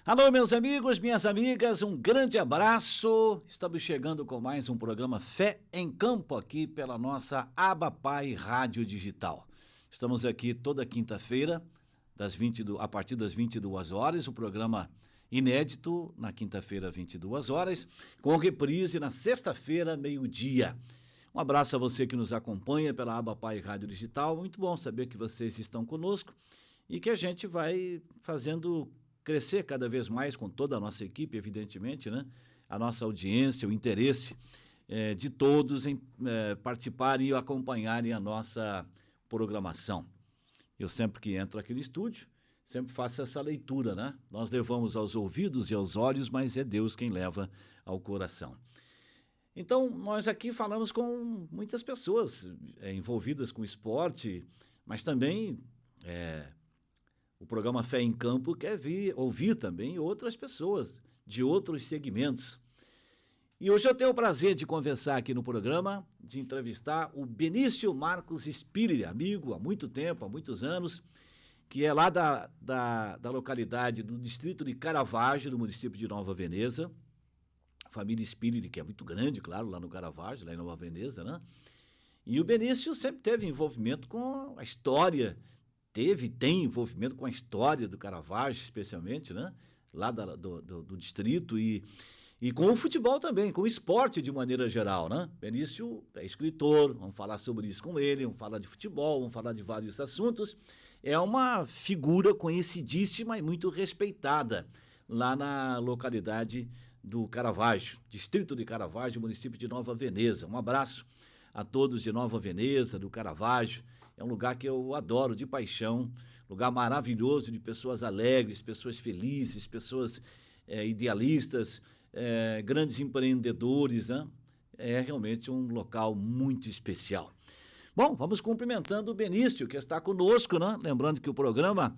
Alô, meus amigos, minhas amigas, um grande abraço. Estamos chegando com mais um programa Fé em Campo aqui pela nossa Abapai Rádio Digital. Estamos aqui toda quinta-feira, a partir das 22 horas, o programa inédito na quinta-feira, 22 horas, com reprise na sexta-feira, meio-dia. Um abraço a você que nos acompanha pela Abapai Rádio Digital. Muito bom saber que vocês estão conosco e que a gente vai fazendo crescer cada vez mais com toda a nossa equipe, evidentemente, né? A nossa audiência, o interesse de todos em participarem e acompanharem a nossa programação. Eu sempre que entro aqui no estúdio, sempre faço essa leitura, né? Nós levamos aos ouvidos e aos olhos, mas é Deus quem leva ao coração. Então, nós aqui falamos com muitas pessoas envolvidas com esporte, mas também o programa Fé em Campo quer ouvir também outras pessoas de outros segmentos. E hoje eu tenho o prazer de conversar aqui no programa, de entrevistar o Benício Marcos Spiller, amigo há muito tempo, há muitos anos, que é lá da localidade do distrito de Caravaggio, do município de Nova Veneza. A família Spiller, que é muito grande, claro, lá no Caravaggio, lá em Nova Veneza, né? E o Benício sempre teve envolvimento com a história, tem envolvimento com a história do Caravaggio, especialmente, né? Lá do distrito e com o futebol também, com o esporte de maneira geral, né? Benício é escritor, vamos falar sobre isso com ele, vamos falar de futebol, vamos falar de vários assuntos. É uma figura conhecidíssima e muito respeitada lá na localidade do Caravaggio, distrito de Caravaggio, município de Nova Veneza. Um abraço a todos de Nova Veneza, do Caravaggio. É um lugar que eu adoro de paixão, lugar maravilhoso de pessoas alegres, pessoas felizes, pessoas idealistas, grandes empreendedores, né? É realmente um local muito especial. Bom, vamos cumprimentando o Benício, que está conosco, né? Lembrando que o programa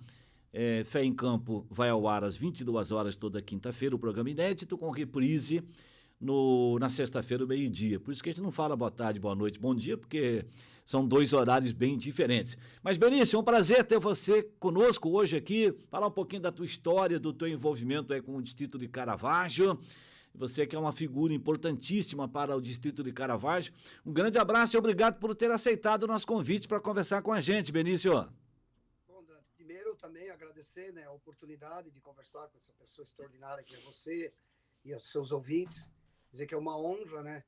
Fé em Campo vai ao ar às 22 horas toda quinta-feira, o programa inédito com reprise na sexta-feira, meio-dia. Por isso que a gente não fala boa tarde, boa noite, bom dia, porque são dois horários bem diferentes. Mas, Benício, é um prazer ter você conosco hoje aqui, falar um pouquinho da tua história, do teu envolvimento com o distrito de Caravaggio. Você que é uma figura importantíssima para o distrito de Caravaggio. Um grande abraço e obrigado por ter aceitado o nosso convite para conversar com a gente, Benício. Bom, Dante, primeiro também agradecer, né, a oportunidade de conversar com essa pessoa extraordinária que é você e os seus ouvintes. Dizer que é uma honra, né?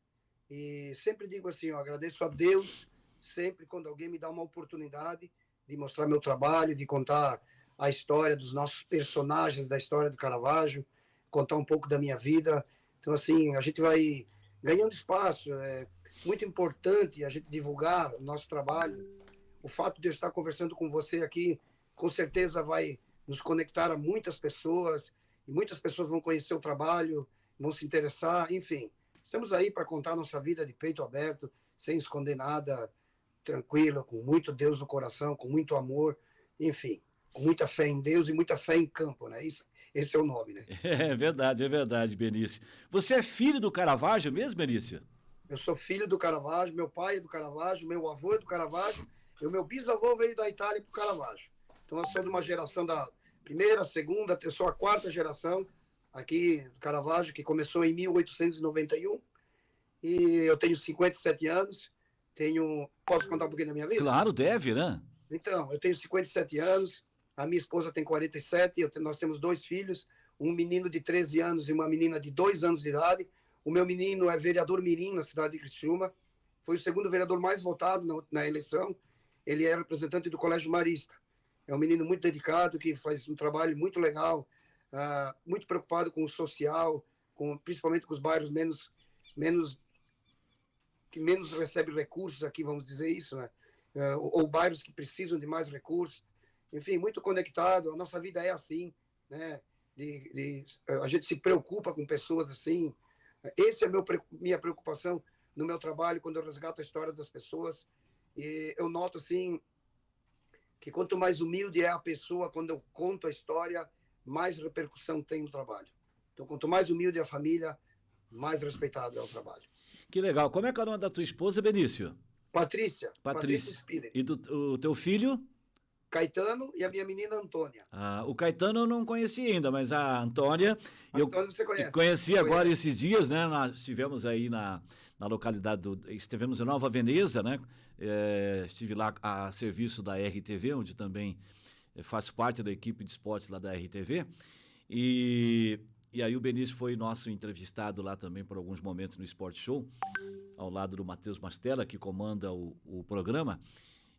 E sempre digo assim, eu agradeço a Deus sempre quando alguém me dá uma oportunidade de mostrar meu trabalho, de contar a história dos nossos personagens da história do Caravaggio, contar um pouco da minha vida. Então, assim, a gente vai ganhando espaço. É muito importante a gente divulgar o nosso trabalho. O fato de eu estar conversando com você aqui, com certeza vai nos conectar a muitas pessoas, e muitas pessoas vão conhecer o trabalho, vão se interessar, enfim. Estamos aí para contar a nossa vida de peito aberto, sem esconder nada, tranquilo, com muito Deus no coração, com muito amor, enfim, com muita fé em Deus e muita fé em campo, né? Esse é o nome, né? É verdade, Benício. Você é filho do Caravaggio mesmo, Benício? Eu sou filho do Caravaggio, meu pai é do Caravaggio, meu avô é do Caravaggio, e o meu bisavô veio da Itália para o Caravaggio. Então, eu sou de uma geração da primeira, segunda, eu sou a quarta geração aqui do Caravaggio, que começou em 1891, e eu tenho 57 anos, posso contar um pouquinho da minha vida? Claro, deve, né? Então, eu tenho 57 anos, a minha esposa tem 47, nós temos dois filhos, um menino de 13 anos e uma menina de 2 anos de idade. O meu menino é vereador mirim na cidade de Criciúma, foi o segundo vereador mais votado na eleição, ele é representante do Colégio Marista. É um menino muito dedicado, que faz um trabalho muito legal, muito preocupado com o social, principalmente com os bairros que menos recebem recursos aqui, vamos dizer isso, né? Ou bairros que precisam de mais recursos. Enfim, muito conectado. A nossa vida é assim, né? A gente se preocupa com pessoas assim. Essa é minha preocupação no meu trabalho, quando eu resgato a história das pessoas. E eu noto, assim, que quanto mais humilde é a pessoa, quando eu conto a história, mais repercussão tem no trabalho. Então, quanto mais humilde é a família, mais respeitado é o trabalho. Que legal. Como é que é o nome da tua esposa, Benício? Patrícia Patrícia. Spiller. E o teu filho? Caetano e a minha menina Antônia. O Caetano eu não conhecia ainda, mas a Antônia, eu Antônia você conhece? conheci agora esses dias, né? Nós estivemos aí na localidade estivemos em Nova Veneza, né? Estive lá a serviço da RTV, onde também faço parte da equipe de esportes lá da RTV. E aí o Benício foi nosso entrevistado lá também por alguns momentos no Sport Show, ao lado do Matheus Mastella, que comanda o programa.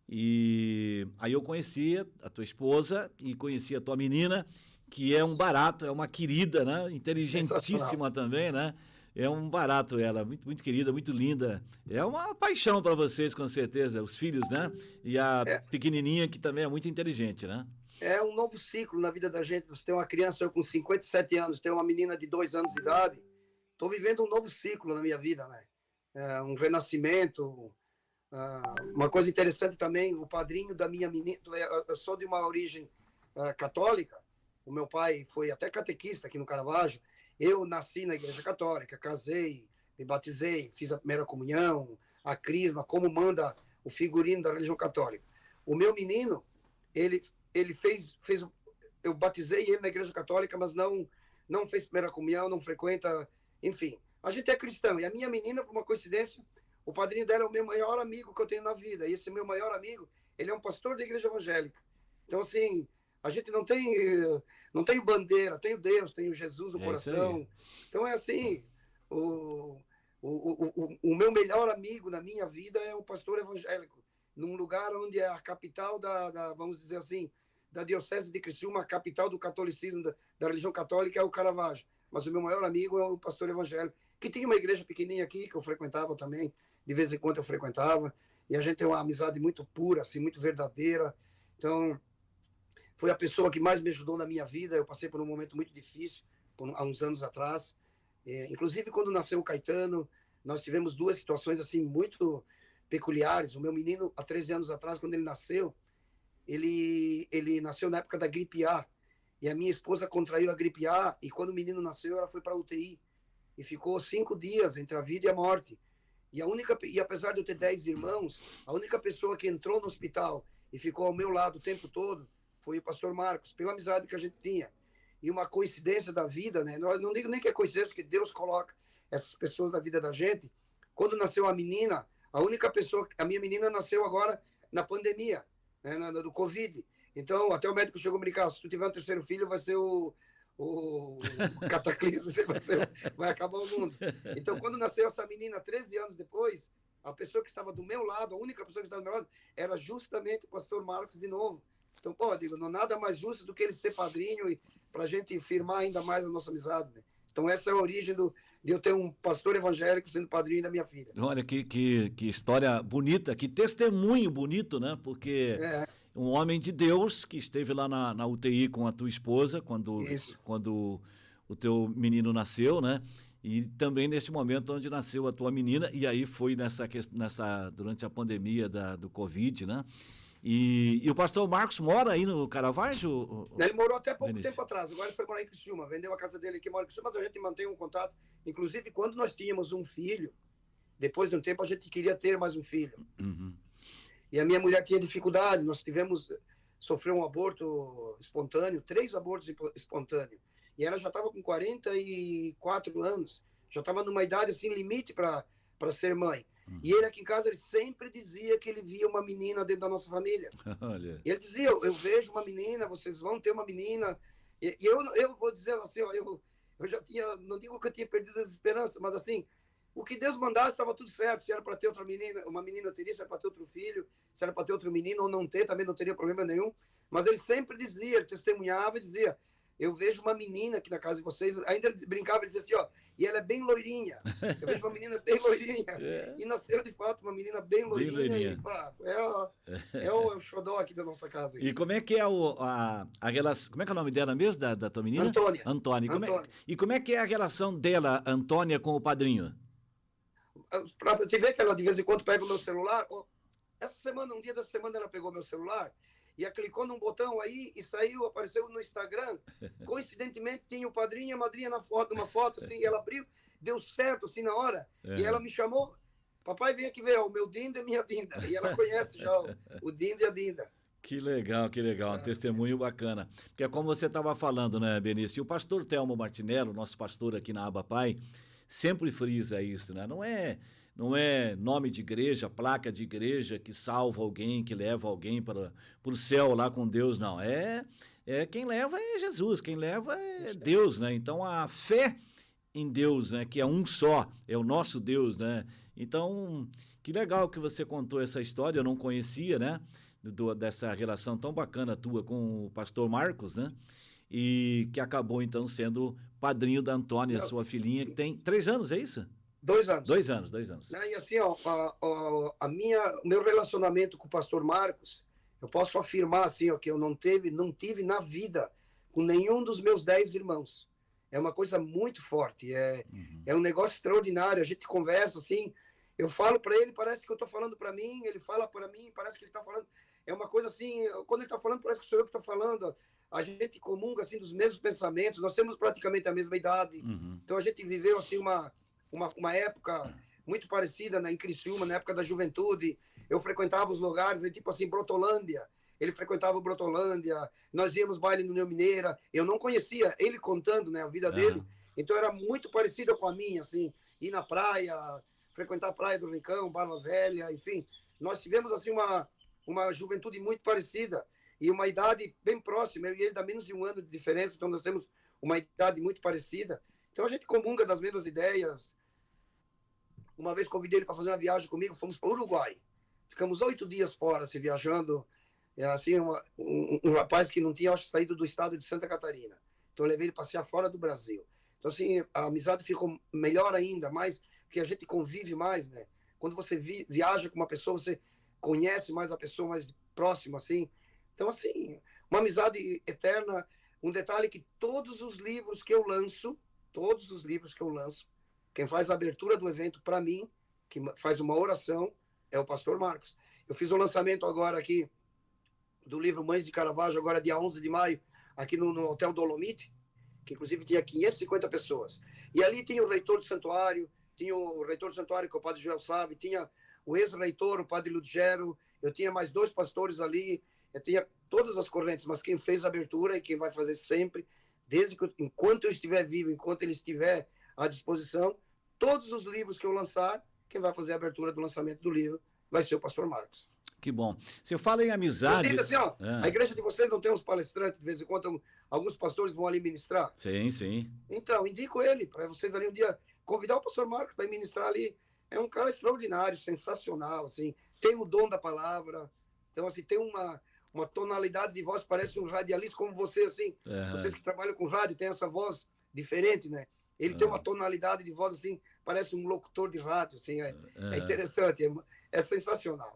E aí eu conhecia a tua esposa e conhecia a tua menina, que é um barato, é uma querida, né? Inteligentíssima também, né? É um barato ela, muito, muito querida, muito linda. É uma paixão para vocês, com certeza, os filhos, né? E a pequenininha, que também é muito inteligente, né? É um novo ciclo na vida da gente. Você tem uma criança, eu com 57 anos, tenho uma menina de 2 anos de idade. Estou vivendo um novo ciclo na minha vida, né? Um renascimento. Uma coisa interessante também, o padrinho da minha menina, eu sou de uma origem católica, o meu pai foi até catequista aqui no Caravaggio, eu nasci na igreja católica, casei, me batizei, fiz a primeira comunhão, a crisma, como manda o figurino da religião católica. O meu menino, ele fez eu batizei ele na igreja católica, mas não fez primeira comunhão, não frequenta, enfim. A gente é cristão, e a minha menina, por uma coincidência, o padrinho dela é o meu maior amigo que eu tenho na vida. E esse meu maior amigo, ele é um pastor da igreja evangélica. Então, assim, a gente não tem bandeira, tem o Deus, tem o Jesus no coração. Então, é assim, o meu melhor amigo na minha vida é o pastor evangélico, num lugar onde é a capital vamos dizer assim, da diocese de Criciúma, a capital do catolicismo, da religião católica, é o Caravaggio. Mas o meu maior amigo é o pastor evangélico, que tinha uma igreja pequenininha aqui, que eu frequentava também, de vez em quando eu frequentava, e a gente tem uma amizade muito pura, assim, muito verdadeira. Então, foi a pessoa que mais me ajudou na minha vida. Eu passei por um momento muito difícil, há uns anos atrás. Inclusive, quando nasceu o Caetano, nós tivemos 2 situações, assim, muito peculiares. O meu menino, há 13 anos atrás, quando ele nasceu, ele nasceu na época da gripe A, e a minha esposa contraiu a gripe A, e quando o menino nasceu, ela foi para a UTI, e ficou 5 dias entre a vida e a morte. E apesar de eu ter 10 irmãos, a única pessoa que entrou no hospital e ficou ao meu lado o tempo todo foi o pastor Marcos, pela amizade que a gente tinha. E uma coincidência da vida, né? Não digo nem que é coincidência, que Deus coloca essas pessoas na vida da gente. Quando nasceu a menina, a minha menina nasceu agora na pandemia, né? Do Covid. Então, até o médico chegou a brincar, se tu tiver um terceiro filho, vai ser o cataclismo, vai acabar o mundo. Então, quando nasceu essa menina, 13 anos depois, a pessoa que estava do meu lado, a única pessoa que estava do meu lado, era justamente o pastor Marcos de novo. Então, digo, não nada mais justo do que ele ser padrinho e para a gente firmar ainda mais a nossa amizade, né? Então, essa é a origem de eu ter um pastor evangélico sendo padrinho da minha filha. Olha, que história bonita, que testemunho bonito, né? Porque um homem de Deus que esteve lá na UTI com a tua esposa quando o teu menino nasceu, né? E também nesse momento onde nasceu a tua menina, e aí foi durante a pandemia do Covid, né? E o pastor Marcos mora aí no Caravaggio? Ele morou até pouco tempo atrás, agora ele foi morar em Criciúma, vendeu a casa dele aqui, mora em Criciúma, mas a gente mantém um contato. Inclusive, quando nós tínhamos um filho, depois de um tempo a gente queria ter mais um filho. Uhum. E a minha mulher tinha dificuldade, sofreu um aborto espontâneo, 3 abortos espontâneos. E ela já estava com 44 anos, já estava numa idade assim, limite para ser mãe. E ele aqui em casa, ele sempre dizia que ele via uma menina dentro da nossa família. Olha. Ele dizia, eu vejo uma menina, vocês vão ter uma menina. E eu vou dizer assim, eu já tinha, não digo que eu tinha perdido as esperanças, mas assim, o que Deus mandasse estava tudo certo. Se era para ter outra menina, uma menina eu teria, se era para ter outro filho, se era para ter outro menino ou não ter, também não teria problema nenhum. Mas ele sempre dizia, ele testemunhava e dizia, eu vejo uma menina aqui na casa de vocês, ainda ele brincava e dizia assim, e ela é bem loirinha, eu vejo uma menina bem loirinha, e nasceu de fato uma menina bem loirinha, e pá, é o xodó aqui da nossa casa. Aqui. E como é que é a relação, como é que é o nome dela mesmo, da tua menina? Antônia. Antônia. E como é que é a relação dela, Antônia, com o padrinho? Para te ver que ela de vez em quando pega o meu celular, essa semana, um dia da semana ela pegou meu celular, e ela clicou num botão aí e apareceu no Instagram. Coincidentemente, tinha o padrinho e a madrinha numa foto, assim, e ela abriu, deu certo, assim, na hora. E ela me chamou, papai, vem aqui ver, o meu Dindo e a minha Dinda. E ela conhece já o Dindo e a Dinda. Que legal, um testemunho bacana. Porque é como você estava falando, né, Benício? E o pastor Telmo Martinello, nosso pastor aqui na Aba Pai, sempre frisa isso, né? Não é nome de igreja, placa de igreja que salva alguém, que leva alguém para o céu lá com Deus, não. Quem leva é Jesus, quem leva é Isso. Deus, né? Então a fé em Deus, né? Que é um só, é o nosso Deus, né? Então, que legal que você contou essa história, eu não conhecia, né? Dessa relação tão bacana tua com o pastor Marcos, né? E que acabou, então, sendo padrinho da Antônia, Não, sua filhinha, que tem 3 anos, é isso? 2 anos. 2 anos, 2 anos. Né? E assim, ó, o meu relacionamento com o pastor Marcos, eu posso afirmar assim, ó, que eu não tive na vida com nenhum dos meus 10 irmãos. É uma coisa muito forte, é um negócio extraordinário. A gente conversa assim, eu falo para ele, parece que eu estou falando para mim, ele fala para mim, parece que ele está falando. É uma coisa assim, quando ele está falando, parece que sou eu que estou falando. A gente comunga assim dos mesmos pensamentos, nós temos praticamente a mesma idade, então a gente viveu assim uma época muito parecida, né, em Criciúma, na época da juventude. Eu frequentava os lugares, tipo assim, Brotolândia. Ele frequentava o Brotolândia, nós íamos baile no Neo Mineira. Eu não conhecia ele contando, né, a vida dele, então era muito parecida com a minha, assim, ir na praia, frequentar a Praia do Rincão, Barra Velha, enfim. Nós tivemos assim uma juventude muito parecida e uma idade bem próxima. Eu e ele dá menos de 1 ano de diferença, então nós temos uma idade muito parecida. Então a gente comunga das mesmas ideias. Uma vez convidei ele para fazer uma viagem comigo, fomos para o Uruguai. Ficamos 8 dias fora, se viajando. Assim, um rapaz que não tinha, acho, saído do estado de Santa Catarina. Então eu levei ele para passear fora do Brasil. Então, assim, a amizade ficou melhor ainda, mais, porque a gente convive mais, né? Quando você viaja com uma pessoa, você conhece mais a pessoa mais próxima, assim. Então, assim, uma amizade eterna. Um detalhe que todos os livros que eu lanço, quem faz a abertura do evento para mim, que faz uma oração, é o pastor Marcos. Eu fiz o lançamento agora aqui do livro Mães de Caravaggio, agora dia 11 de maio, aqui no Hotel Dolomite, que inclusive tinha 550 pessoas. E ali tinha o reitor do santuário, tinha o reitor do santuário, que é o padre Joel Save, tinha o ex-reitor, o padre Ludgero, eu tinha mais 2 pastores ali, eu tinha todas as correntes, mas quem fez a abertura e quem vai fazer sempre, enquanto eu estiver vivo, enquanto ele estiver à disposição, todos os livros que eu lançar, quem vai fazer a abertura do lançamento do livro vai ser o pastor Marcos. Que bom. Você fala em amizade. Inclusive, assim, ó, a igreja de vocês não tem uns palestrantes, de vez em quando, alguns pastores vão ali ministrar? Sim, sim. Então, indico ele, para vocês ali um dia, convidar o pastor Marcos para ministrar ali. É um cara extraordinário, sensacional, assim, tem o dom da palavra, então, assim, tem uma tonalidade de voz, parece um radialista como você, assim, vocês que trabalham com rádio, tem essa voz diferente, né? Ele tem uma tonalidade de voz, assim, parece um locutor de rádio, assim, é interessante, é sensacional.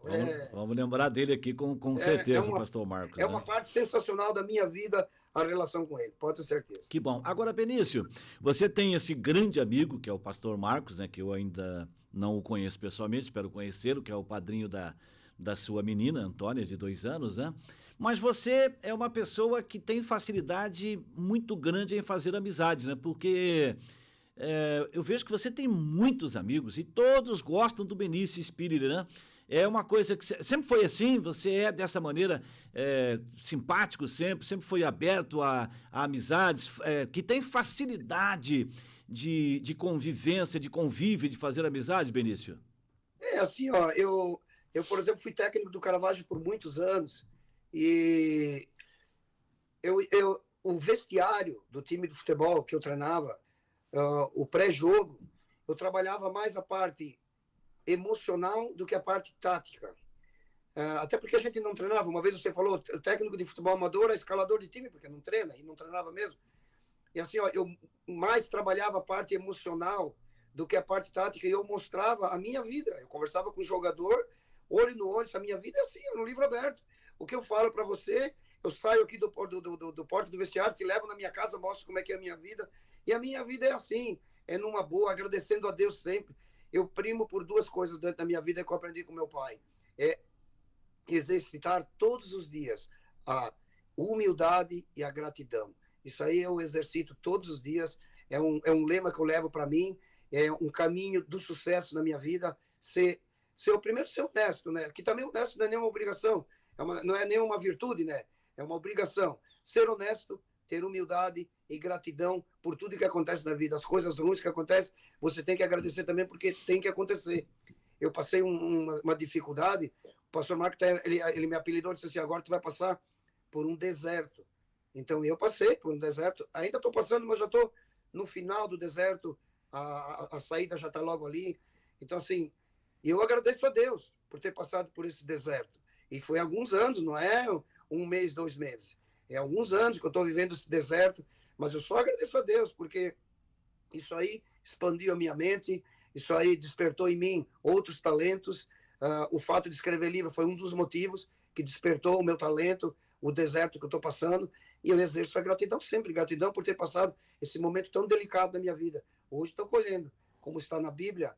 Vamos lembrar dele aqui com certeza, pastor Marcos. É uma parte sensacional da minha vida, a relação com ele, pode ter certeza. Que bom. Agora, Benício, você tem esse grande amigo, que é o pastor Marcos, né, que eu ainda não o conheço pessoalmente, espero conhecê-lo, que é o padrinho da sua menina, Antônia, de 2 anos, né? Mas você é uma pessoa que tem facilidade muito grande em fazer amizades, né? Porque eu vejo que você tem muitos amigos e todos gostam do Benício Spiriter, né? É uma coisa que sempre foi assim, você é dessa maneira simpático sempre foi aberto a amizades, que tem facilidade de convivência, de convívio, de fazer amizade, Benício? Assim, ó, eu, por exemplo, fui técnico do Caravaggio por muitos anos e o vestiário do time de futebol que eu treinava, o pré-jogo, eu trabalhava mais a parte emocional do que a parte tática. Até porque a gente não treinava. Uma vez você falou, o técnico de futebol amador é escalador de time, porque não treina, e não treinava mesmo. E assim, ó, eu mais trabalhava a parte emocional do que a parte tática, e eu mostrava a minha vida. Eu conversava com o jogador, olho no olho, a minha vida é assim, no livro aberto. O que eu falo para você, eu saio aqui do porto do vestiário, te levo na minha casa, mostro como é que é a minha vida. E a minha vida é assim, é numa boa, agradecendo a Deus sempre. Eu primo por 2 coisas dentro da minha vida que eu aprendi com meu pai. É exercitar todos os dias a humildade e a gratidão. Isso aí eu exercito todos os dias. É um lema que eu levo para mim. É um caminho do sucesso na minha vida. Ser o primeiro, ser honesto, né? Que também honesto não é nenhuma obrigação. não é nenhuma virtude, né? É uma obrigação. Ser honesto, ter humildade e gratidão por tudo que acontece na vida. As coisas ruins que acontecem, você tem que agradecer também, porque tem que acontecer. Eu passei uma dificuldade, o pastor Marco, ele me apelidou e disse assim, agora tu vai passar por um deserto. Então, eu passei por um deserto, ainda estou passando, mas já estou no final do deserto, a saída já está logo ali. Então, assim, eu agradeço a Deus por ter passado por esse deserto. E foi alguns anos, não é um mês, 2 meses. É alguns anos que eu estou vivendo esse deserto, mas eu só agradeço a Deus, porque isso aí expandiu a minha mente, isso aí despertou em mim outros talentos. O fato de escrever livro foi um dos motivos que despertou o meu talento, o deserto que eu estou passando, e eu exerço a gratidão sempre, gratidão por ter passado esse momento tão delicado da minha vida. Hoje estou colhendo, como está na Bíblia,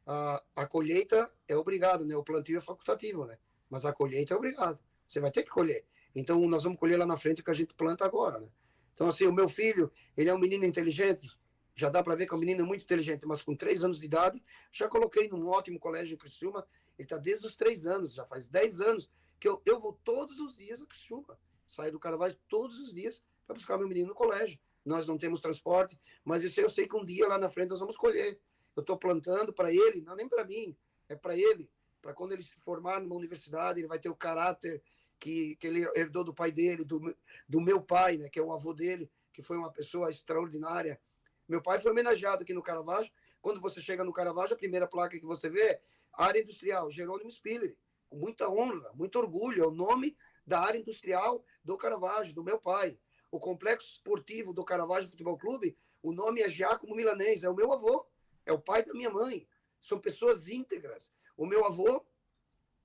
a colheita é obrigado, né? O plantio é facultativo, né? Mas a colheita é obrigado. Você vai ter que colher. Então, nós vamos colher lá na frente o que a gente planta agora, né? Então, assim, o meu filho, ele é um menino inteligente, já dá para ver que é um menino muito inteligente, mas com 3 anos de idade, já coloquei num ótimo colégio em Criciúma, ele está desde os 3 anos, já faz 10 anos que eu vou todos os dias a Criciúma, saio do Caravaggio todos os dias para buscar meu menino no colégio. Nós não temos transporte, mas isso eu sei que um dia lá na frente nós vamos colher. Eu estou plantando para ele, não nem para mim, é para ele, para quando ele se formar numa universidade, ele vai ter o caráter que ele herdou do pai dele, do meu pai, né, que é o avô dele, que foi uma pessoa extraordinária. Meu pai foi homenageado aqui no Caravaggio. Quando você chega no Caravaggio, a primeira placa que você vê é área industrial, Jerônimo Spiller, com muita honra, muito orgulho, é o nome da área industrial do Caravaggio, do meu pai. O complexo esportivo do Caravaggio Futebol Clube, o nome é Giacomo Milanês, é o meu avô, é o pai da minha mãe. São pessoas íntegras. O meu avô,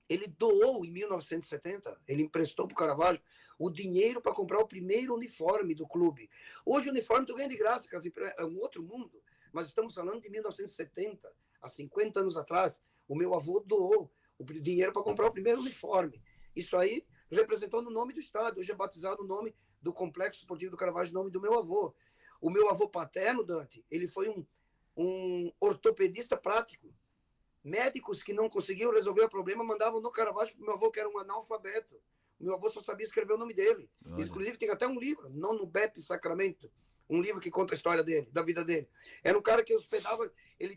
ele doou em 1970, ele emprestou para o Caravaggio o dinheiro para comprar o primeiro uniforme do clube. Hoje o uniforme tu ganha de graça, é um outro mundo, mas estamos falando de 1970, há 50 anos atrás, o meu avô doou o dinheiro para comprar o primeiro uniforme. Isso aí representou no nome do estado, hoje é batizado o nome do Complexo Esportivo do Caravaggio, o nome do meu avô. O meu avô paterno, Dante, ele foi um ortopedista prático. Médicos que não conseguiam resolver o problema mandavam no Caravaggio para o meu avô, que era um analfabeto. O meu avô só sabia escrever o nome dele. Olha. Inclusive, tem até um livro, Não no Bep Sacramento, um livro que conta a história dele, da vida dele. Era um cara que hospedava,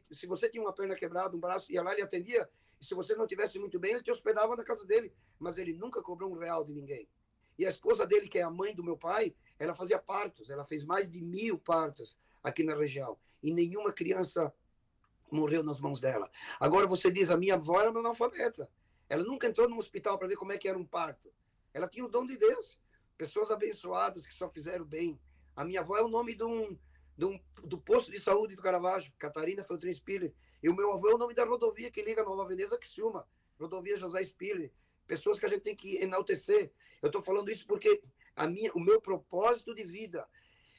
se você tinha uma perna quebrada, um braço, ia lá, ele atendia, e se você não tivesse muito bem, ele te hospedava na casa dele, mas ele nunca cobrou R$1 de ninguém. E a esposa dele, que é a mãe do meu pai, ela fazia partos, ela fez mais de 1000 partos aqui na região, e nenhuma criança morreu nas mãos dela. Agora você diz, a minha avó era uma analfabeta. Ela nunca entrou num hospital para ver como é que era um parto. Ela tinha o dom de Deus. Pessoas abençoadas que só fizeram bem. A minha avó é o nome do posto de saúde do Caravaggio, Catarina Feltrin Spiller. E o meu avô é o nome da rodovia que liga Nova Veneza a Criciúma, rodovia José Spiller. Pessoas que a gente tem que enaltecer. Eu estou falando isso porque o meu propósito de vida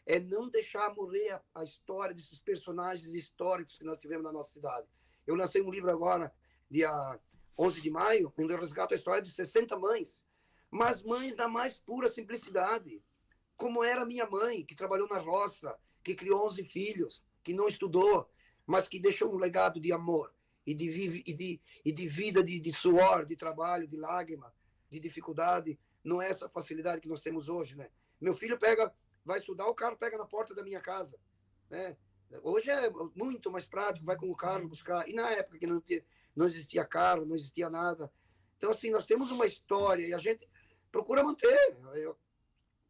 é não deixar morrer a história desses personagens históricos que nós tivemos na nossa cidade. Eu lancei um livro agora, dia 11 de maio, onde eu resgato a história de 60 mães, mas mães da mais pura simplicidade, como era minha mãe, que trabalhou na roça, que criou 11 filhos, que não estudou, mas que deixou um legado de amor e de vida, de suor, de trabalho, de lágrima, de dificuldade. Não é essa facilidade que nós temos hoje, né? Meu filho vai estudar, o carro pega na porta da minha casa, né? Hoje é muito mais prático, vai com o carro buscar. E na época que não existia carro, não existia nada. Então, assim, nós temos uma história e a gente procura manter.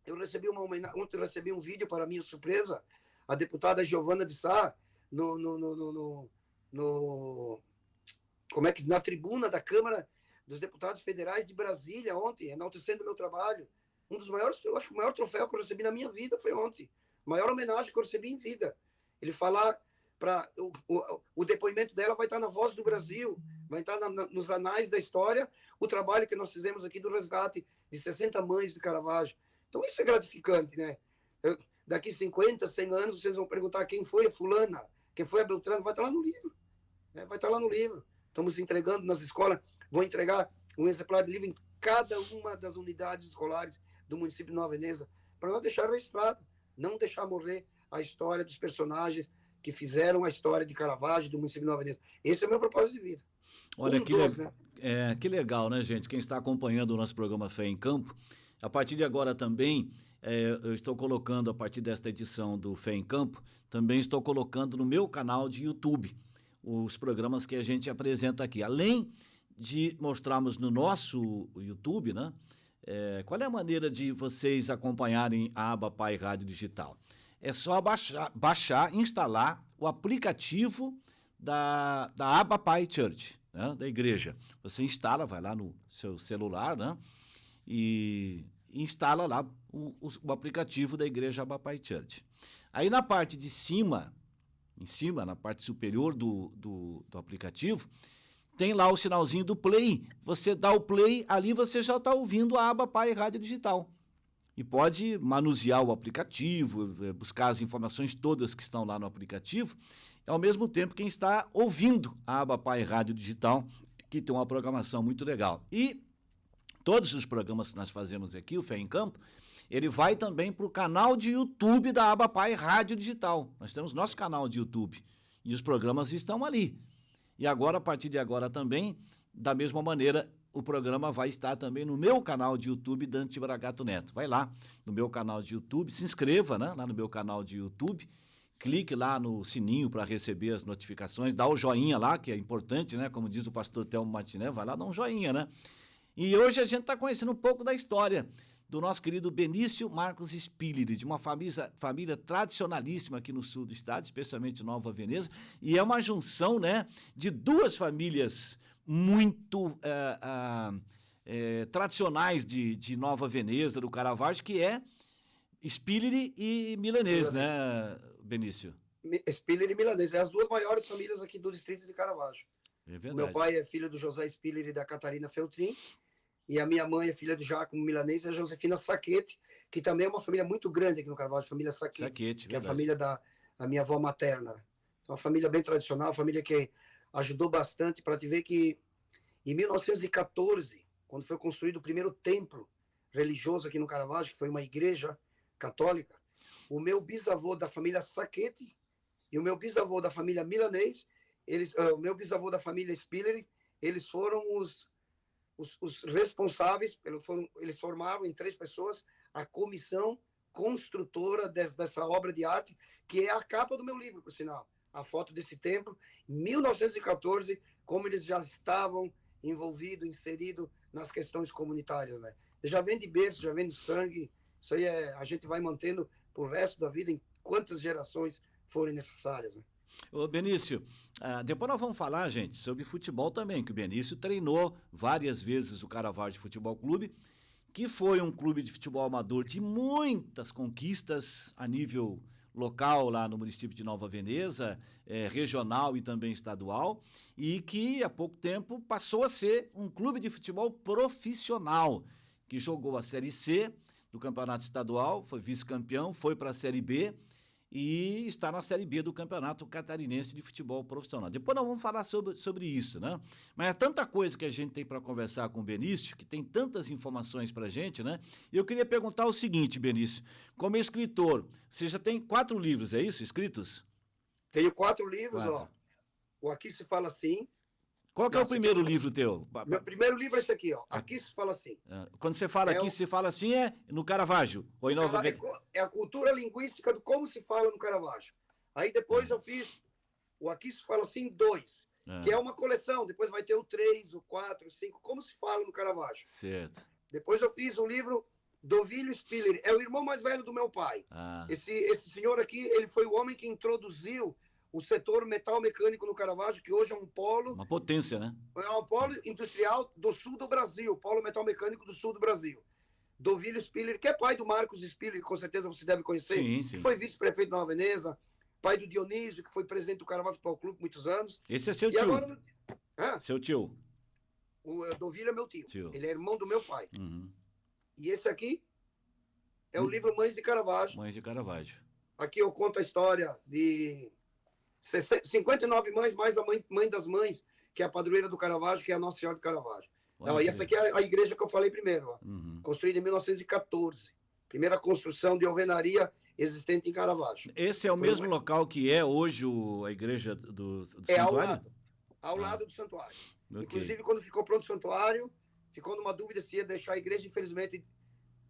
Eu recebi ontem eu recebi um vídeo, para minha surpresa, a deputada Giovana de Sá, como é que, na tribuna da Câmara dos Deputados Federais de Brasília, ontem, enaltecendo o meu trabalho. Um dos maiores, eu acho que o maior troféu que eu recebi na minha vida foi ontem. A maior homenagem que eu recebi em vida. Ele falar para o depoimento dela vai estar na Voz do Brasil, vai estar nos anais da história, o trabalho que nós fizemos aqui do resgate de 60 mães do Caravaggio. Então isso é gratificante, né? Daqui 50, 100 anos, vocês vão perguntar quem foi a fulana, quem foi a Beltrano, vai estar lá no livro. Vai estar lá no livro. Estamos entregando nas escolas, vou entregar um exemplar de livro em cada uma das unidades escolares do município de Nova Veneza, para não deixar registrado, não deixar morrer a história dos personagens que fizeram a história de Caravaggio, do município de Nova Veneza. Esse é o meu propósito de vida. Olha, Né? que legal, né, gente? Quem está acompanhando o nosso programa Fé em Campo, a partir de agora também, eu estou colocando, a partir desta edição do Fé em Campo, também estou colocando no meu canal de YouTube os programas que a gente apresenta aqui. Além de mostrarmos no nosso YouTube, né? Qual é a maneira de vocês acompanharem a aba Pai Rádio Digital? É só baixar, instalar o aplicativo da aba Pai Church, né, da igreja. Você instala, vai lá no seu celular, né, e instala lá o aplicativo da igreja Aba Pai Church. Aí na parte de cima, em cima, na parte superior do aplicativo, tem lá o sinalzinho do play. Você dá o play, ali você já está ouvindo a aba Pai Rádio Digital. E pode manusear o aplicativo, buscar as informações todas que estão lá no aplicativo, ao mesmo tempo quem está ouvindo a aba Pai Rádio Digital, que tem uma programação muito legal. E todos os programas que nós fazemos aqui, o Fé em Campo, ele vai também para o canal de YouTube da aba Pai Rádio Digital. Nós temos nosso canal de YouTube e os programas estão ali. E agora, a partir de agora também, da mesma maneira, o programa vai estar também no meu canal de YouTube, Dante Bragato Neto. Vai lá no meu canal de YouTube, se inscreva, né, lá no meu canal de YouTube, clique lá no sininho para receber as notificações, dá o joinha lá, que é importante, né, como diz o pastor Telmo Martiné, vai lá dar um joinha, né? E hoje a gente está conhecendo um pouco da história do nosso querido Benício Marcos Spiller, de uma família tradicionalíssima aqui no sul do estado, especialmente Nova Veneza, e é uma junção, né, de duas famílias muito tradicionais de Nova Veneza, do Caravaggio, que é Spiller e Milanês, né, Benício? Spiller e Milanês, as duas maiores famílias aqui do distrito de Caravaggio. É verdade. Meu pai é filho do José Spiller e da Catarina Feltrin, e a minha mãe é filha do Giacomo Milanês e a Josefina Sacchetti, que também é uma família muito grande aqui no Caravaggio, família Sacchetti, que é a família da minha avó materna. Então, uma família bem tradicional, uma família que ajudou bastante, para te ver que em 1914, quando foi construído o primeiro templo religioso aqui no Caravaggio, que foi uma igreja católica, o meu bisavô da família Sacchetti e o meu bisavô da família Milanês, o meu bisavô da família Spiller, eles foram os responsáveis, eles formaram em 3 pessoas a comissão construtora dessa obra de arte, que é a capa do meu livro, por sinal. A foto desse templo, em 1914, como eles já estavam envolvidos, inseridos nas questões comunitárias, né? Já vem de berço, já vem do sangue, isso aí a gente vai mantendo pro resto da vida, em quantas gerações forem necessárias, né? Ô Benício, depois nós vamos falar, gente, sobre futebol também, que o Benício treinou várias vezes o Caravaggio Futebol Clube, que foi um clube de futebol amador de muitas conquistas a nível local lá no município de Nova Veneza, regional e também estadual, e que há pouco tempo passou a ser um clube de futebol profissional, que jogou a Série C do Campeonato Estadual, foi vice-campeão, foi para a Série B, e está na Série B do Campeonato Catarinense de Futebol Profissional. Depois nós vamos falar sobre isso, né? Mas é tanta coisa que a gente tem para conversar com o Benício, que tem tantas informações para a gente, né? E eu queria perguntar o seguinte, Benício, como escritor, você já tem 4 livros, é isso, escritos? Tenho 4 livros, 4. Ó. O Aqui Se Fala Assim. Qual que é o primeiro livro teu? Meu primeiro livro é esse aqui, ó. Aqui Se Fala Assim. Quando você fala aqui, se fala assim, é no Caravaggio? Ou em Nova Veneza? É a cultura linguística do como se fala no Caravaggio. Aí depois eu fiz o Aqui Se Fala Assim 2, que é uma coleção. Depois vai ter o 3, o 4, o 5, como se fala no Caravaggio. Certo. Depois eu fiz um livro do Ovílio Spiller, é o irmão mais velho do meu pai. Esse senhor aqui, ele foi o homem que introduziu o setor metal mecânico no Caravaggio, que hoje é um polo... Uma potência, né? É um polo industrial do sul do Brasil, polo metal mecânico do sul do Brasil. Do Ovílio Spiller, que é pai do Marcos Spiller, que com certeza você deve conhecer, sim, sim. Que foi vice-prefeito de Nova Veneza, pai do Dionísio, que foi presidente do Caravaggio Futebol Clube por muitos anos. Esse é seu tio? Agora... Seu tio? O Dovilho é meu tio. Ele é irmão do meu pai. Uhum. E esse aqui é o livro Mães de Caravaggio. Mães de Caravaggio. Aqui eu conto a história de 59 mães, mais a mãe das mães, que é a padroeira do Caravaggio, que é a Nossa Senhora do Caravaggio. E essa aqui é a igreja que eu falei primeiro, ó. Construída em 1914. Primeira construção de alvenaria existente em Caravaggio. Esse é o mesmo local que é hoje a igreja do santuário? Ao lado do santuário. Ok. Inclusive, quando ficou pronto o santuário, ficou numa dúvida se ia deixar a igreja. Infelizmente,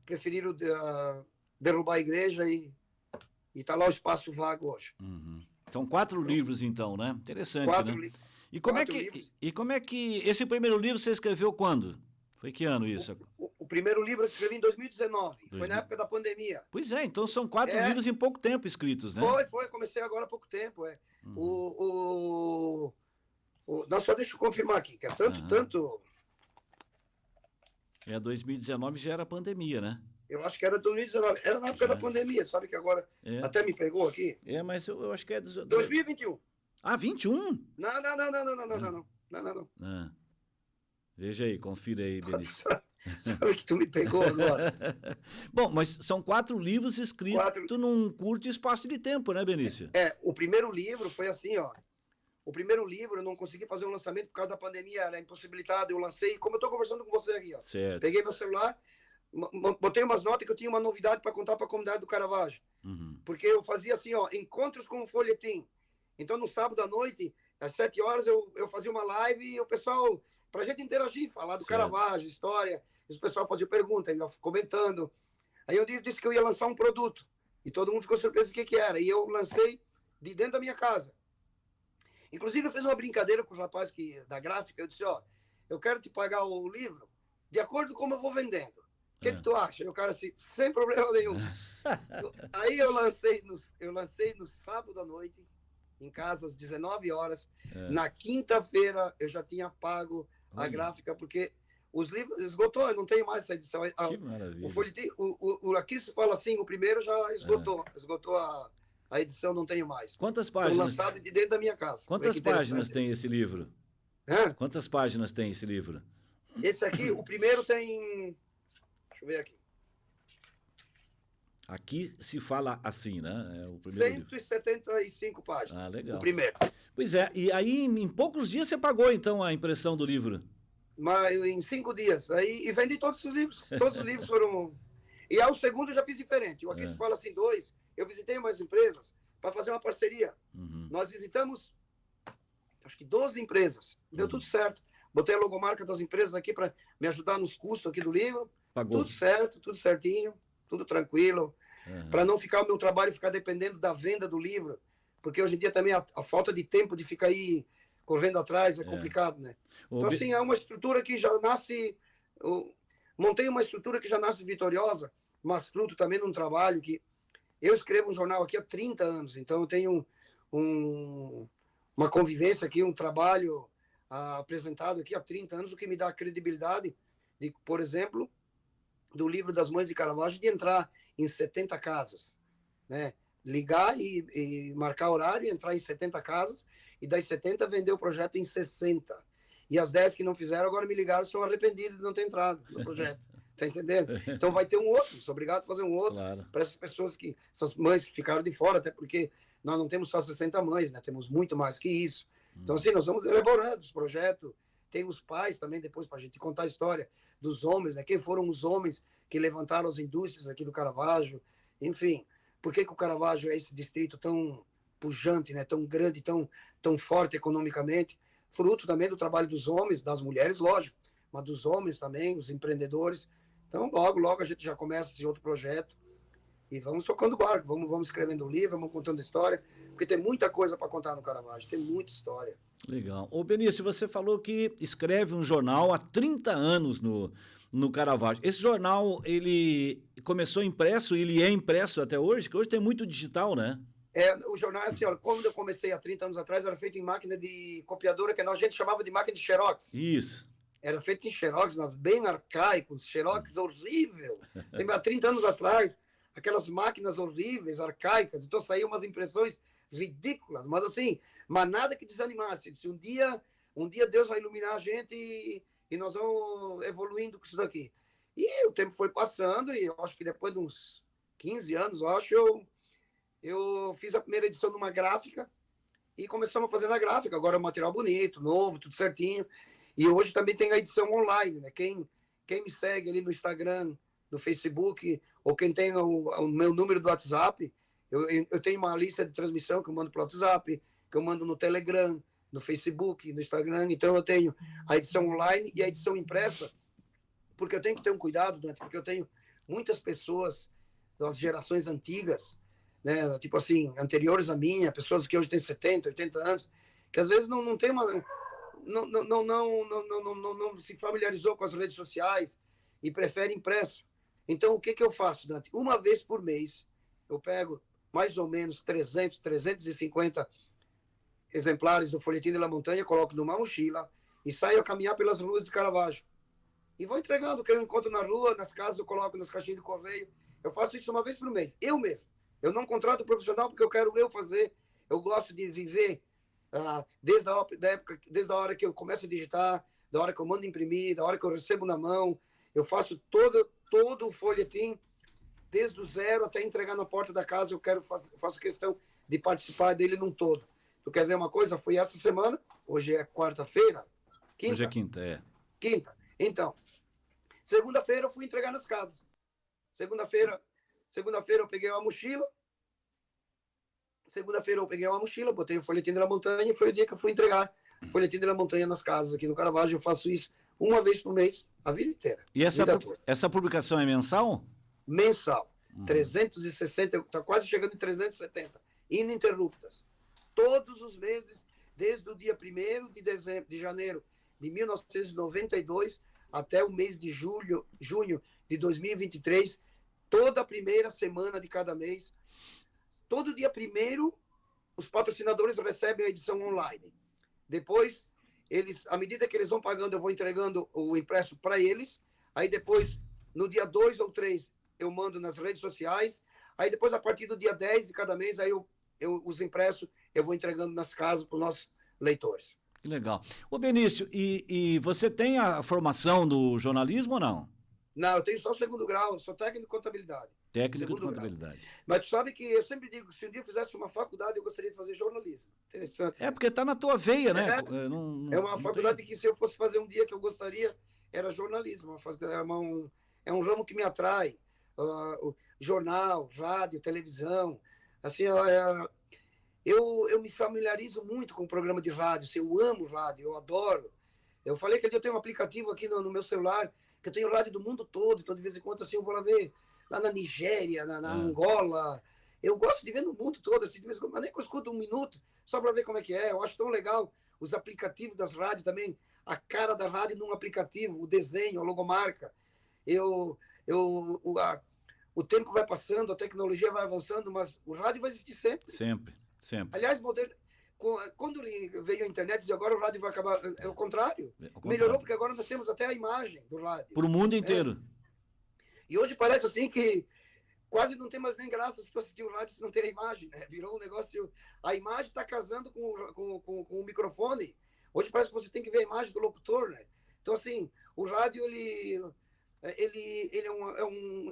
preferiram derrubar a igreja e está lá o espaço vago hoje. Uhum. São 4 livros, então, né? Interessante, Quatro, né? quatro livros. E como é que esse primeiro livro você escreveu quando? Foi que ano isso? O primeiro livro eu escrevi em 2019. Foi na 2000. época da pandemia. Pois é, então são 4 É, livros em pouco tempo escritos, né? foi. Comecei agora há pouco tempo. Uhum. Não, só deixa eu confirmar aqui, que é Uhum. tanto. 2019 já era pandemia, né? Eu acho que era 2019. Era na época da Já. pandemia, sabe que agora É, até me pegou aqui. mas eu acho que é... 2021. Ah, 21? Não, não, não, não, não, não, não, Ah, não, não, não, não. ah. Veja aí, confira aí, Benício. Sabe que tu me pegou agora? Bom, mas são 4 livros escritos Quatro. num curto espaço de tempo, né, Benício? O primeiro livro foi assim, ó. O primeiro livro eu não consegui fazer o lançamento por causa da pandemia, era impossibilitado. Eu lancei, como eu estou conversando com você aqui, ó. Certo. Peguei meu celular, botei umas notas que eu tinha uma novidade para contar para a comunidade do Caravaggio. Uhum. Porque eu fazia assim, ó, encontros com o folhetim. Então, no sábado à noite, às 7 horas, eu fazia uma live e o pessoal, para a gente interagir, falar do Caravaggio, história, e o pessoal fazia pergunta, ia comentando. Aí eu disse que eu ia lançar um produto. E todo mundo ficou surpreso do que era. E eu lancei de dentro da minha casa. Inclusive, eu fiz uma brincadeira com o rapaz da gráfica. Eu disse, ó, eu quero te pagar o livro de acordo com como eu vou vendendo. O que tu acha? E o cara assim, sem problema nenhum. Aí eu lancei no sábado à noite, em casa, às 19 horas. Na quinta-feira, eu já tinha pago a gráfica, porque os livros esgotou, eu não tenho mais essa edição. Que maravilha. O folhetim, aqui se fala assim, o primeiro já esgotou. Esgotou a edição, não tenho mais. Quantas páginas? Lançado de dentro da minha casa. Quantas páginas tem esse livro? Hã? Quantas páginas tem esse livro? Esse aqui, o primeiro tem... Deixa eu ver aqui. Aqui se fala assim, né? É o primeiro 175 livro. páginas. Ah, legal. O primeiro. Pois é, e aí em poucos dias você pagou, então, a impressão do livro? Mas em 5 dias. Aí, e vendi todos os livros. Todos os livros foram... E ao segundo eu já fiz diferente. Aqui se fala assim, 2. Eu visitei umas empresas para fazer uma parceria. Uhum. Nós visitamos, acho que 12 empresas. Deu tudo certo. Botei a logomarca das empresas aqui para me ajudar nos custos aqui do livro. Pagou. Tudo certo, tudo certinho, tudo tranquilo. Para não ficar o meu trabalho ficar dependendo da venda do livro. Porque hoje em dia também a falta de tempo de ficar aí correndo atrás é complicado, né? Então, assim, é uma estrutura que já nasce... Montei uma estrutura que já nasce vitoriosa, mas fruto também de um trabalho que... Eu escrevo um jornal aqui há 30 anos, então eu tenho uma convivência aqui, um trabalho apresentado aqui há 30 anos, o que me dá a credibilidade de, por exemplo, do livro das Mães de Caravaggio, de entrar em 70 casas, né? Ligar e marcar horário, entrar em 70 casas, e das 70 vender o projeto em 60. E as 10 que não fizeram, agora me ligaram, estão arrependidos de não ter entrado no projeto. Tá entendendo? Então vai ter um outro, sou obrigado a fazer um outro, claro, para essas pessoas essas mães que ficaram de fora, até porque nós não temos só 60 mães, né? Temos muito mais que isso. Então, assim, nós vamos elaborando os projetos, tem os pais também, depois, para a gente contar a história dos homens, né? Quem foram os homens que levantaram as indústrias aqui do Caravaggio, enfim, por que o Caravaggio é esse distrito tão pujante, né? Tão grande, tão forte economicamente, fruto também do trabalho dos homens, das mulheres, lógico, mas dos homens também, os empreendedores. Então, logo a gente já começa esse outro projeto e vamos tocando o barco, vamos escrevendo um livro, vamos contando história, porque tem muita coisa para contar no Caravaggio, tem muita história. Legal. Ô, Benício, você falou que escreve um jornal há 30 anos no Caravaggio. Esse jornal, ele começou impresso, ele é impresso até hoje, que hoje tem muito digital, né? O jornal é assim, ó, quando eu comecei há 30 anos atrás, era feito em máquina de copiadora, que a gente chamava de máquina de xerox. Isso. Era feito em xerox, mas bem arcaicos, xerox horrível. Sempre há 30 anos atrás, aquelas máquinas horríveis, arcaicas, então saíam umas impressões ridículas, mas assim, mas nada que desanimasse. Disse, um dia Deus vai iluminar a gente e nós vamos evoluindo com isso daqui. E o tempo foi passando e eu acho que depois de uns 15 anos, eu fiz a primeira edição numa gráfica e começamos a fazer na gráfica. Agora é um material bonito, novo, tudo certinho. E hoje também tem a edição online, né? Quem me segue ali no Instagram, no Facebook, ou quem tem o meu número do WhatsApp, eu tenho uma lista de transmissão que eu mando pelo WhatsApp, que eu mando no Telegram. no Facebook, no Instagram. Então eu tenho a edição online e a edição impressa, porque eu tenho que ter um cuidado, Dante, porque eu tenho muitas pessoas das gerações antigas, né, tipo assim, anteriores a minha, pessoas que hoje têm 70, 80 anos, que às vezes não tem uma... Não se familiarizou com as redes sociais e prefere impresso. Então, o que eu faço, Dante? Uma vez por mês, eu pego mais ou menos 300, 350 exemplares do Folhetim de la Montanha, coloco numa mochila e saio a caminhar pelas ruas de Caravaggio. E vou entregando o que eu encontro na rua, nas casas, eu coloco nas caixinhas de correio. Eu faço isso uma vez por mês, eu mesmo. Eu não contrato profissional porque eu quero eu fazer. Eu gosto de viver desde a hora que eu começo a digitar, da hora que eu mando imprimir, da hora que eu recebo na mão. Eu faço todo o folhetim, desde o zero até entregar na porta da casa. Eu faço questão de participar dele num todo. Tu quer ver uma coisa? Foi essa semana, hoje é quarta-feira. Hoje é quinta, é. Quinta. Então, segunda-feira eu fui entregar nas casas. Segunda-feira eu peguei uma mochila. Botei o Folhetim de la Montanha e foi o dia que eu fui entregar o Folhetim de la Montanha nas casas aqui no Caravaggio. Eu faço isso uma vez por mês, a vida inteira. E essa publicação é mensal? Mensal. 360, está quase chegando em 370. Ininterruptas. Todos os meses, desde o dia 1º de janeiro de 1992 até o mês de junho de 2023, toda a primeira semana de cada mês, todo dia 1º, os patrocinadores recebem a edição online. Depois, à medida que eles vão pagando, eu vou entregando o impresso para eles. Aí depois, no dia 2 ou 3, eu mando nas redes sociais. Aí depois, a partir do dia 10 de cada mês, aí os impressos eu vou entregando nas casas para os nossos leitores. Que legal. Ô Benício, e você tem a formação do jornalismo ou não? Não, eu tenho só o 2º grau, eu sou técnico de contabilidade. Técnico de contabilidade. Grau. Mas tu sabe que eu sempre digo que se um dia eu fizesse uma faculdade, eu gostaria de fazer jornalismo. Interessante. É, porque está na tua veia, né? É uma faculdade que se eu fosse fazer um dia que eu gostaria, era jornalismo. É um ramo que me atrai. Jornal, rádio, televisão. Assim, eu me familiarizo muito com o programa de rádio. Assim, eu amo rádio, eu adoro. Eu falei que eu tenho um aplicativo aqui no meu celular, que eu tenho rádio do mundo todo, então de vez em quando assim, eu vou lá ver, lá na Nigéria, na Angola. Eu gosto de ver no mundo todo, assim, de vez em quando, mas nem que eu escuto 1 minuto, só para ver como é que é. Eu acho tão legal os aplicativos das rádios também, a cara da rádio num aplicativo, o desenho, a logomarca. O tempo vai passando, a tecnologia vai avançando, mas o rádio vai existir sempre. Sempre. Aliás, quando veio a internet, e agora o rádio vai acabar. É o contrário. Melhorou, porque agora nós temos até a imagem do rádio. Para o mundo inteiro. E hoje parece assim que quase não tem mais nem graça se tu assistir o rádio se não tem a imagem, né? Virou um negócio... A imagem está casando com o microfone. Hoje parece que você tem que ver a imagem do locutor, né? Então, assim, o rádio, ele é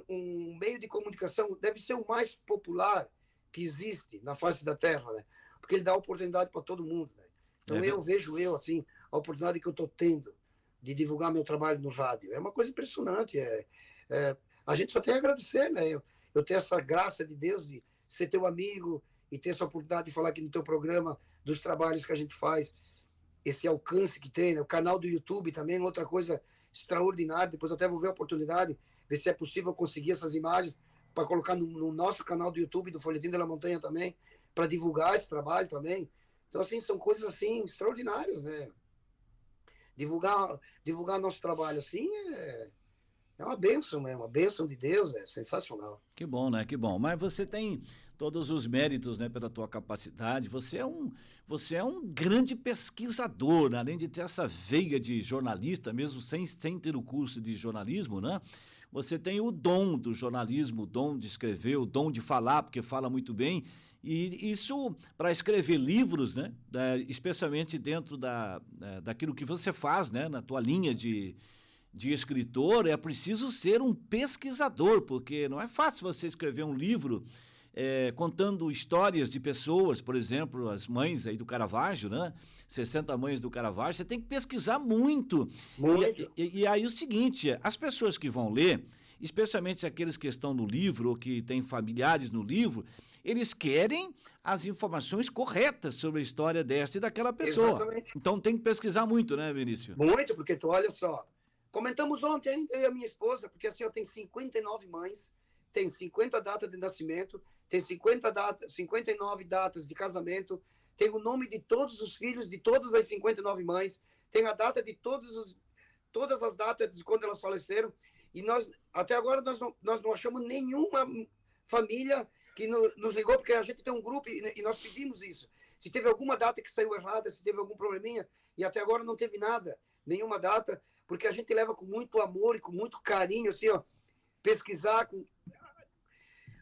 um meio de comunicação, deve ser o mais popular que existe na face da Terra, né? Porque ele dá oportunidade para todo mundo, né? Então eu vejo assim, a oportunidade que eu estou tendo de divulgar meu trabalho no rádio. É uma coisa impressionante. A gente só tem a agradecer, né? Eu ter essa graça de Deus de ser teu amigo e ter essa oportunidade de falar aqui no teu programa dos trabalhos que a gente faz, esse alcance que tem, né? O canal do YouTube também, outra coisa extraordinária. Depois eu até vou ver a oportunidade, ver se é possível conseguir essas imagens para colocar no nosso canal do YouTube do Folhetim de la Montanha também, para divulgar esse trabalho também. Então, assim, são coisas assim extraordinárias, né? Divulgar nosso trabalho assim é uma bênção, né? Uma bênção de Deus, é sensacional. Que bom, né? Que bom. Mas você tem todos os méritos, né, pela tua capacidade. Você é um grande pesquisador, né? Além de ter essa veia de jornalista, mesmo sem ter o curso de jornalismo, né? Você tem o dom do jornalismo, o dom de escrever, o dom de falar, porque fala muito bem. E isso, para escrever livros, né, especialmente dentro daquilo que você faz, né, na tua linha de escritor, é preciso ser um pesquisador, porque não é fácil você escrever um livro contando histórias de pessoas, por exemplo, as mães aí do Caravaggio, né? 60 mães do Caravaggio, você tem que pesquisar muito. E aí o seguinte, as pessoas que vão ler, especialmente aqueles que estão no livro ou que têm familiares no livro, eles querem as informações corretas sobre a história desta e daquela pessoa. Exatamente. Então tem que pesquisar muito, né, Vinícius? Muito, porque tu olha só. Comentamos ontem ainda, eu e a minha esposa, porque assim, eu tenho 59 mães, tem 50 datas de nascimento, tem 59 datas de casamento, tem o nome de todos os filhos de todas as 59 mães, tem a data de todas as datas de quando elas faleceram, e nós, até agora, nós não achamos nenhuma família que nos ligou, porque a gente tem um grupo e nós pedimos isso. Se teve alguma data que saiu errada, se teve algum probleminha, e até agora não teve nada, nenhuma data, porque a gente leva com muito amor e com muito carinho, assim, ó, pesquisar.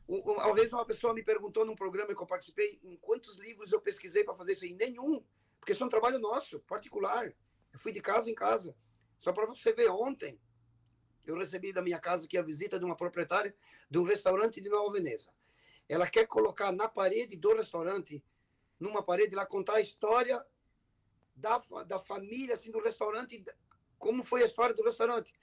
Uma vez uma pessoa me perguntou num programa que eu participei em quantos livros eu pesquisei para fazer isso aí. Nenhum, porque isso é um trabalho nosso, particular. Eu fui de casa em casa. Só para você ver, ontem eu recebi da minha casa aqui a visita de uma proprietária de um restaurante de Nova Veneza. Ela quer colocar na parede do restaurante, numa parede lá, contar a história da família, assim, do restaurante, como foi a história do restaurante.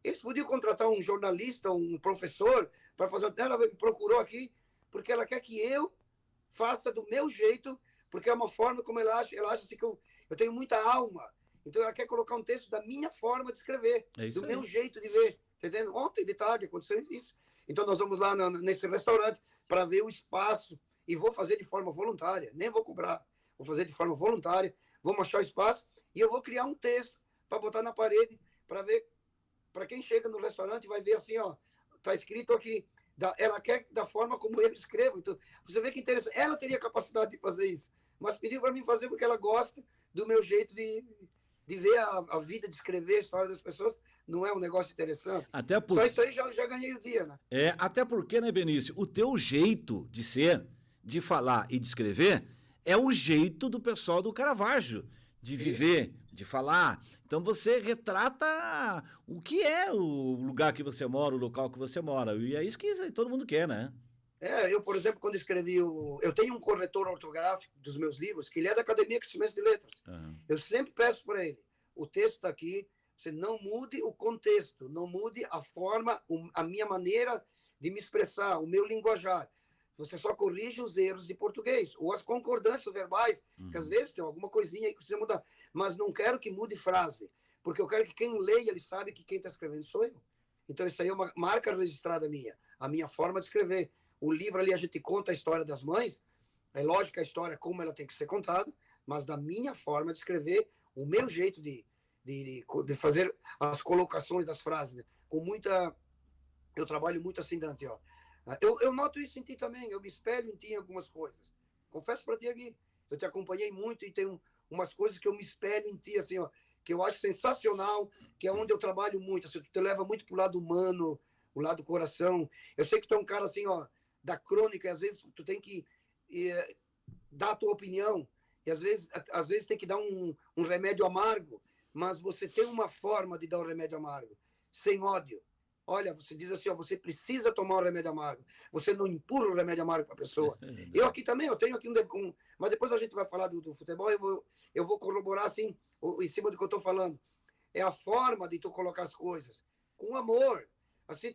Eles podiam contratar um jornalista, um professor, para fazer. Ela me procurou aqui, porque ela quer que eu faça do meu jeito, porque é uma forma como ela acha assim que eu tenho muita alma. Então ela quer colocar um texto da minha forma de escrever, do meu jeito de ver. Entendendo? Ontem de tarde aconteceu isso. Então nós vamos lá nesse restaurante para ver o espaço e vou fazer de forma voluntária, nem vou cobrar. Vou fazer de forma voluntária, vamos achar o espaço e eu vou criar um texto para botar na parede para ver. Para quem chega no restaurante vai ver assim, ó, tá escrito aqui, ela quer da forma como eu escrevo. Então, você vê que interessante. Ela teria capacidade de fazer isso, mas pediu para mim fazer porque ela gosta do meu jeito de ver a vida, de escrever a história das pessoas. Não é um negócio interessante? Até Só isso aí já ganhei o dia, né? Até porque, né, Benício, o teu jeito de ser, de falar e de escrever é o jeito do pessoal do Caravaggio, de viver, de falar. Então você retrata o que é o lugar que você mora, o local que você mora. E é isso que todo mundo quer, né? Eu, por exemplo, quando escrevi eu tenho um corretor ortográfico dos meus livros, que ele é da Academia Cristiana de Letras. Uhum. Eu sempre peço para ele, o texto está aqui, você não mude o contexto, não mude a forma, a minha maneira de me expressar, o meu linguajar. Você só corrige os erros de português, ou as concordâncias verbais, que às vezes tem alguma coisinha aí que precisa mudar. Mas não quero que mude frase, porque eu quero que quem leia, ele sabe que quem está escrevendo sou eu. Então isso aí é uma marca registrada minha, a minha forma de escrever. O livro ali a gente conta a história das mães, é lógico a história como ela tem que ser contada, mas da minha forma de escrever, o meu jeito de fazer as colocações das frases, né? Com muita... Eu trabalho muito assim, Dante, ó. Eu noto isso em ti também, eu me espelho em ti em algumas coisas. Confesso para ti aqui, eu te acompanhei muito e tem umas coisas que eu me espelho em ti, assim, ó, que eu acho sensacional, que é onde eu trabalho muito, assim, tu te leva muito pro lado humano, o lado do coração. Eu sei que tu é um cara, assim, ó, da crônica, e às vezes tu tem que dar a tua opinião, e às vezes tem que dar um remédio amargo, mas você tem uma forma de dar o remédio amargo, sem ódio. Olha, você diz assim, ó, você precisa tomar o remédio amargo. Você não empurra o remédio amargo para a pessoa. Eu aqui também, eu tenho aqui mas depois a gente vai falar do futebol, eu vou corroborar assim, em cima do que eu estou falando. É a forma de tu colocar as coisas, com amor. Assim,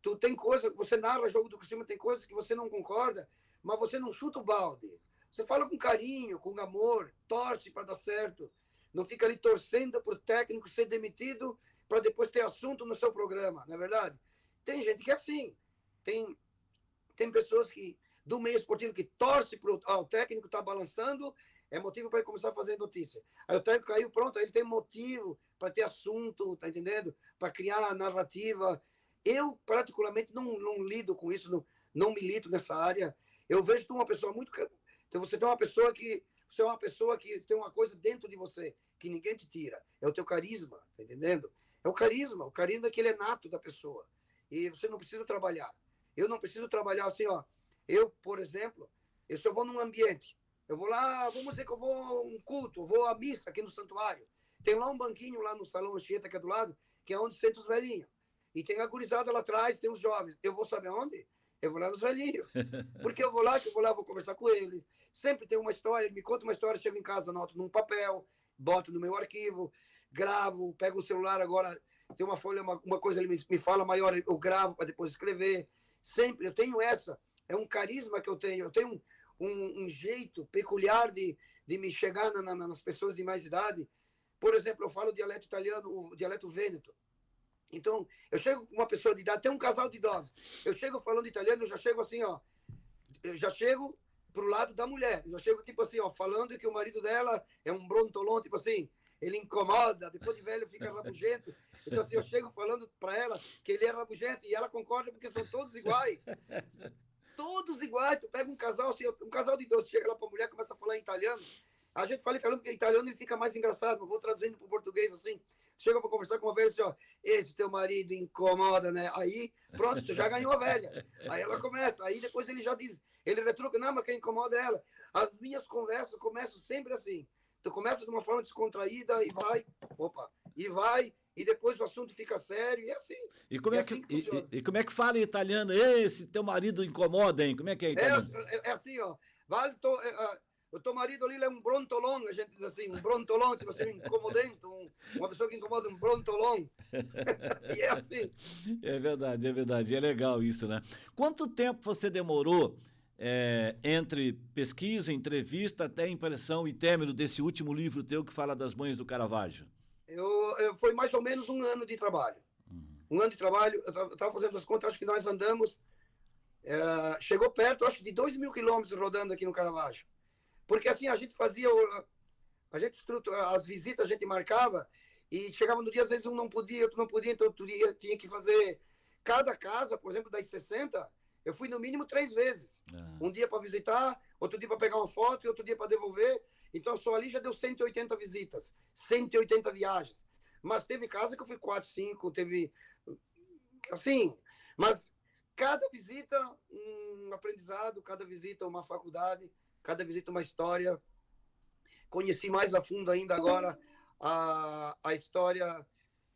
tu tem coisa, você narra jogo do Criciúma, tem coisas que você não concorda, mas você não chuta o balde. Você fala com carinho, com amor, torce para dar certo. Não fica ali torcendo para o técnico ser demitido para depois ter assunto no seu programa, não é verdade? Tem gente que é assim. Tem pessoas que, do meio esportivo, que torce para o técnico está balançando, é motivo para ele começar a fazer notícia. Aí o técnico caiu, pronto, aí ele tem motivo para ter assunto, tá entendendo? Para criar narrativa. Eu, particularmente, não lido com isso, não milito nessa área. Eu vejo uma pessoa muito... Então, você tem uma pessoa que... Você é uma pessoa que tem uma coisa dentro de você que ninguém te tira. É o teu carisma, tá entendendo? É o carisma que ele é nato da pessoa. E você não precisa trabalhar. Eu não preciso trabalhar assim, ó. Eu, por exemplo, se eu vou num ambiente, eu vou lá, vamos dizer que eu vou a um culto, eu vou à missa aqui no santuário. Tem lá um banquinho lá no salão Anchieta, que é do lado, que é onde sentam os velhinhos. E tem a gurizada lá atrás, tem os jovens. Eu vou saber onde? Eu vou lá nos velhinhos. Porque eu vou lá, vou conversar com eles. Sempre tem uma história, ele me conta uma história, chego em casa, anoto num papel, boto no meu arquivo, gravo, pego o celular agora, tem uma folha, uma coisa ele me fala maior, eu gravo para depois escrever. Sempre, eu tenho essa. é um carisma que eu tenho. Eu tenho um jeito peculiar de me chegar nas pessoas de mais idade. Por exemplo, eu falo o dialeto italiano, o dialeto vêneto. Então, eu chego com uma pessoa de idade, tem um casal de idosos. Eu chego falando italiano, eu já chego assim, ó. Eu já chego pro lado da mulher. Eu já chego, tipo assim, ó, falando que o marido dela é um brontolão, tipo assim, ele incomoda, depois de velho fica rabugento. Então, assim, eu chego falando para ela que ele é rabugento e ela concorda porque são todos iguais. Todos iguais. Tu pega um casal, assim, um casal de idosos, chega lá pra mulher, começa a falar em italiano. A gente fala italiano porque italiano ele fica mais engraçado. Eu vou traduzindo pro português assim. Chega para conversar com uma velha assim, ó, esse teu marido incomoda, né? Aí, pronto, tu já ganhou a velha. Aí ela começa, aí depois ele já diz, ele retruca, não, mas quem incomoda é ela. As minhas conversas começam sempre assim. Tu começa de uma forma descontraída e vai, e depois o assunto fica sério, e é assim. E como, é é assim que, funciona. e como é que fala em italiano? Esse teu marido incomoda, hein? Como é que é em italiano? É assim, ó. O teu marido ali é um brontolão, a gente diz assim, um brontolão, tipo assim, um incomodento, uma pessoa que incomoda, um brontolão. E é assim. É verdade, é verdade. E é legal isso, né? Quanto tempo você demorou entre pesquisa, entrevista, até impressão e término desse último livro teu que fala das mães do Caravaggio? Foi mais ou menos um ano de trabalho. Um ano de trabalho, eu estava fazendo as contas, acho que nós andamos, chegou perto, acho, de 2.000 quilômetros rodando aqui no Caravaggio. Porque assim, a gente fazia, a gente as visitas a gente marcava, e chegava no dia, às vezes um não podia, outro não podia, então outro dia tinha que fazer cada casa, por exemplo, das 60, eu fui no mínimo 3 vezes. Um dia para visitar, outro dia para pegar uma foto e outro dia para devolver. Então, só ali já deu 180 visitas, 180 viagens. Mas teve casa que eu fui 4, 5, teve assim, mas cada visita um aprendizado, cada visita uma faculdade, cada visita uma história. Conheci mais a fundo ainda agora a história,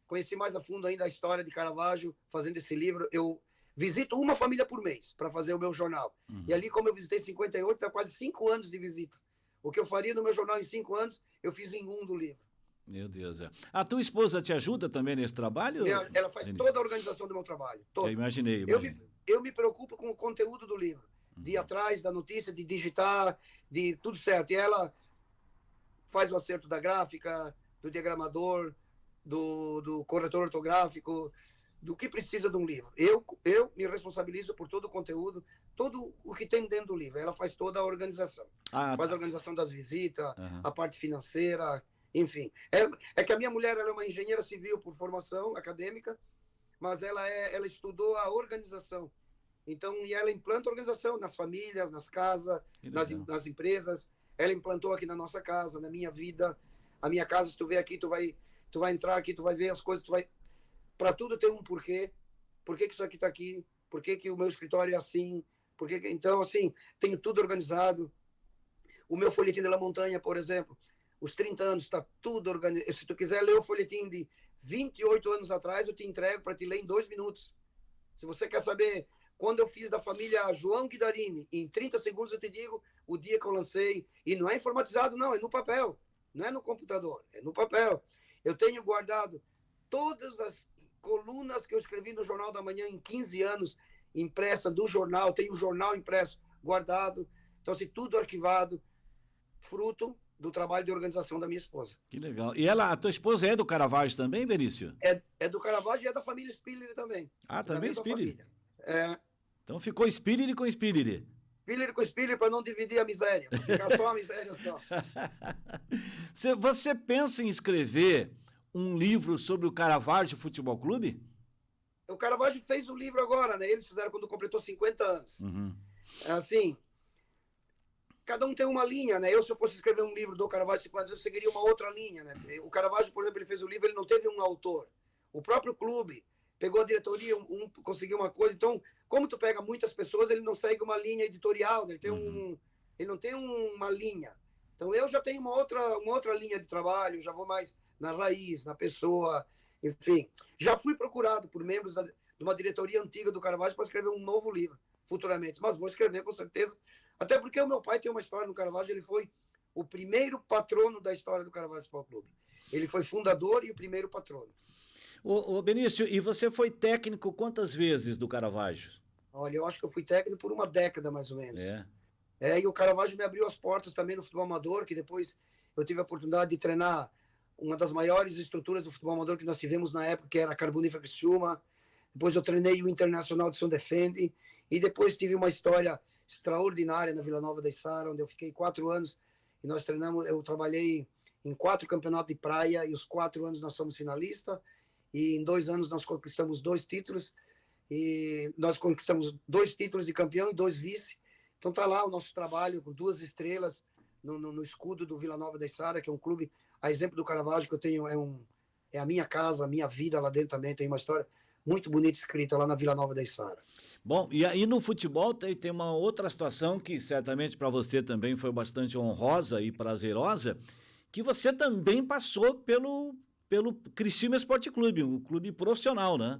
conheci mais a fundo ainda a história de Caravaggio, fazendo esse livro. Eu visito uma família por mês para fazer o meu jornal. E ali, como eu visitei 58, dá quase 5 anos de visita. O que eu faria no meu jornal em 5 anos, eu fiz em um do livro. Meu Deus, é. A tua esposa te ajuda também nesse trabalho? Ela faz Vinícius? toda a organização do meu trabalho. Eu Toda. imaginei, Eu imaginei. eu me preocupo com o conteúdo do livro. De ir atrás da notícia, de digitar, de tudo certo. E ela faz o acerto da gráfica, do diagramador, do corretor ortográfico, do que precisa de um livro. Eu me responsabilizo por todo o conteúdo, todo o que tem dentro do livro. Ela faz toda a organização. Faz a organização das visitas, a parte financeira, enfim. É que a minha mulher ela é uma engenheira civil por formação acadêmica, mas ela estudou a organização. Então, e ela implanta a organização nas famílias, nas casas, nas empresas. Ela implantou aqui na nossa casa, na minha vida. A minha casa, se tu vier aqui, tu vai entrar aqui, tu vai ver as coisas, para tudo tem um porquê. Por que isso aqui está aqui? Por que o meu escritório é assim? Então, assim, tenho tudo organizado. O meu folhetim de La Montanha, por exemplo, os 30 anos, está tudo organizado. Se tu quiser ler o folhetim de 28 anos atrás, eu te entrego para te ler em 2 minutos. Se você quer saber quando eu fiz da família João Guidarini, em 30 segundos eu te digo o dia que eu lancei. E não é informatizado, não, é no papel. Não é no computador, é no papel. Eu tenho guardado todas as colunas que eu escrevi no Jornal da Manhã em 15 anos, impressa do jornal, tenho o jornal impresso, guardado. Então, assim, tudo arquivado, fruto do trabalho de organização da minha esposa. Que legal. E ela, a tua esposa é do Caravaggio também, Benício? É do Caravaggio e é da família Spiller também. Ah, também Spiller? É. Então ficou Spiller com Spiller. Spiller com Spiller para não dividir a miséria, para ficar só a miséria só. Você pensa em escrever um livro sobre o Caravaggio Futebol Clube? O Caravaggio fez o livro agora, né? Eles fizeram quando completou 50 anos. Assim, cada um tem uma linha, né? Se eu fosse escrever um livro do Caravaggio 50 anos, eu seguiria uma outra linha, né? O Caravaggio, por exemplo, ele fez o livro, ele não teve um autor. O próprio clube pegou a diretoria, conseguiu uma coisa. Então, como tu pega muitas pessoas, ele não segue uma linha editorial, né? Ele não tem uma linha. Então, eu já tenho uma outra linha de trabalho, já vou mais na raiz, na pessoa, enfim. Já fui procurado por membros de uma diretoria antiga do Caravaggio para escrever um novo livro, futuramente. Mas vou escrever, com certeza. Até porque o meu pai tem uma história no Caravaggio, ele foi o primeiro patrono da história do Caravaggio Futebol Clube. Ele foi fundador e o primeiro patrono. Ô Benício, e você foi técnico quantas vezes do Caravaggio? Olha, eu acho que eu fui técnico por uma década, mais ou menos. É. E o Caravaggio me abriu as portas também no futebol amador, que depois eu tive a oportunidade de treinar uma das maiores estruturas do futebol amador que nós tivemos na época, que era a Carbonífera Criciúma. Depois eu treinei o Internacional de São Defende. E depois tive uma história extraordinária na Vila Nova da Içara, onde eu fiquei 4 anos. E nós treinamos, eu trabalhei em 4 campeonatos de praia, e os 4 anos nós somos finalistas. E em 2 anos nós conquistamos 2 títulos. E nós conquistamos 2 títulos de campeão e 2 vice. Então tá lá o nosso trabalho com 2 estrelas no escudo do Vila Nova da Içara, que é um clube, a exemplo do Caravaggio, que eu tenho, é a minha casa, a minha vida lá dentro também. Tem uma história muito bonita escrita lá na Vila Nova da Içara. Bom, e aí no futebol tem uma outra situação que certamente para você também foi bastante honrosa e prazerosa, que você também passou pelo Criciúma Esporte Clube, um clube profissional, né?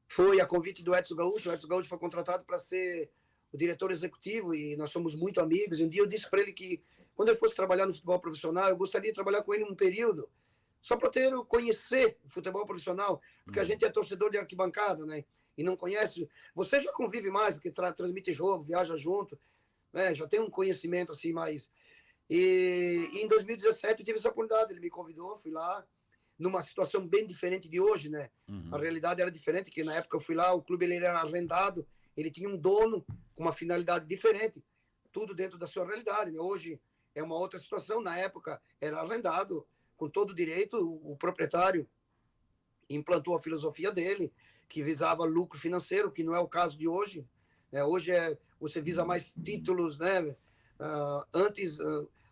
Foi a convite do Edson Gaúcho. O Edson Gaúcho foi contratado para ser o diretor executivo e nós somos muito amigos. E um dia eu disse para ele que quando ele fosse trabalhar no futebol profissional, eu gostaria de trabalhar com ele um período, só para conhecer o futebol profissional, porque a gente é torcedor de arquibancada, né? E não conhece. Você já convive mais, porque transmite jogo, viaja junto, né? Já tem um conhecimento assim mais. E em 2017 eu tive essa oportunidade, ele me convidou, fui lá, numa situação bem diferente de hoje, né? Uhum. A realidade era diferente, que na época eu fui lá, o clube ele era arrendado, ele tinha um dono com uma finalidade diferente, tudo dentro da sua realidade, né? Hoje é uma outra situação, na época era arrendado, com todo o direito, o proprietário implantou a filosofia dele, que visava lucro financeiro, que não é o caso de hoje, né? Hoje você visa mais títulos, né? Antes,